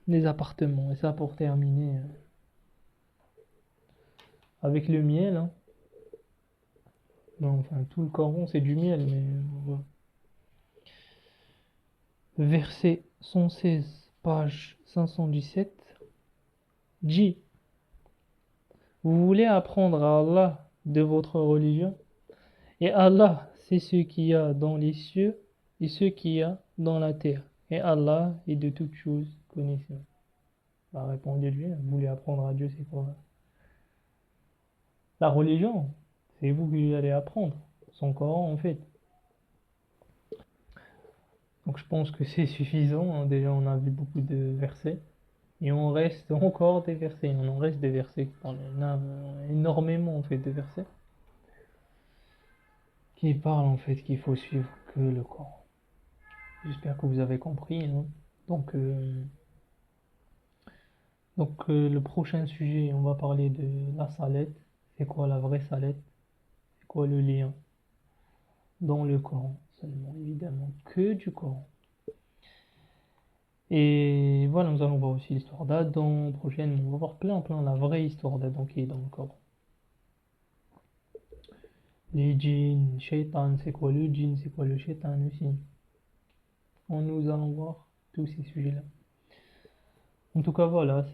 les appartements. Et ça pour terminer avec le miel. Hein. Non, enfin, tout le Coran c'est du miel, mais voilà. Verset 116, page 517. Dit, vous voulez apprendre à Allah de votre religion? Et Allah, c'est ce qu'il y a dans les cieux et ce qu'il y a dans la terre. Et Allah est de toutes choses connaissant. Bah, répondez-lui, vous voulez apprendre à Dieu, c'est quoi? La religion, c'est vous qui allez apprendre. Son Coran, en fait. Donc je pense que c'est suffisant. Hein. Déjà, on a vu beaucoup de versets. Et on reste encore des versets, on en reste des versets. On en a énormément en fait de versets qui parlent en fait qu'il faut suivre que le Coran. J'espère que vous avez compris, hein. Donc, le prochain sujet, on va parler de la salette. C'est quoi la vraie salette? C'est quoi le lien dans le Coran? Seulement, évidemment, que du Coran. Et voilà, nous allons voir aussi l'histoire d'Adam. Prochainement, on va voir plein la vraie histoire d'Adam qui est dans le Coran. Les djinns, shaitan, c'est quoi le djinn, c'est quoi le shaitan aussi. Nous allons voir tous ces sujets-là. En tout cas, voilà,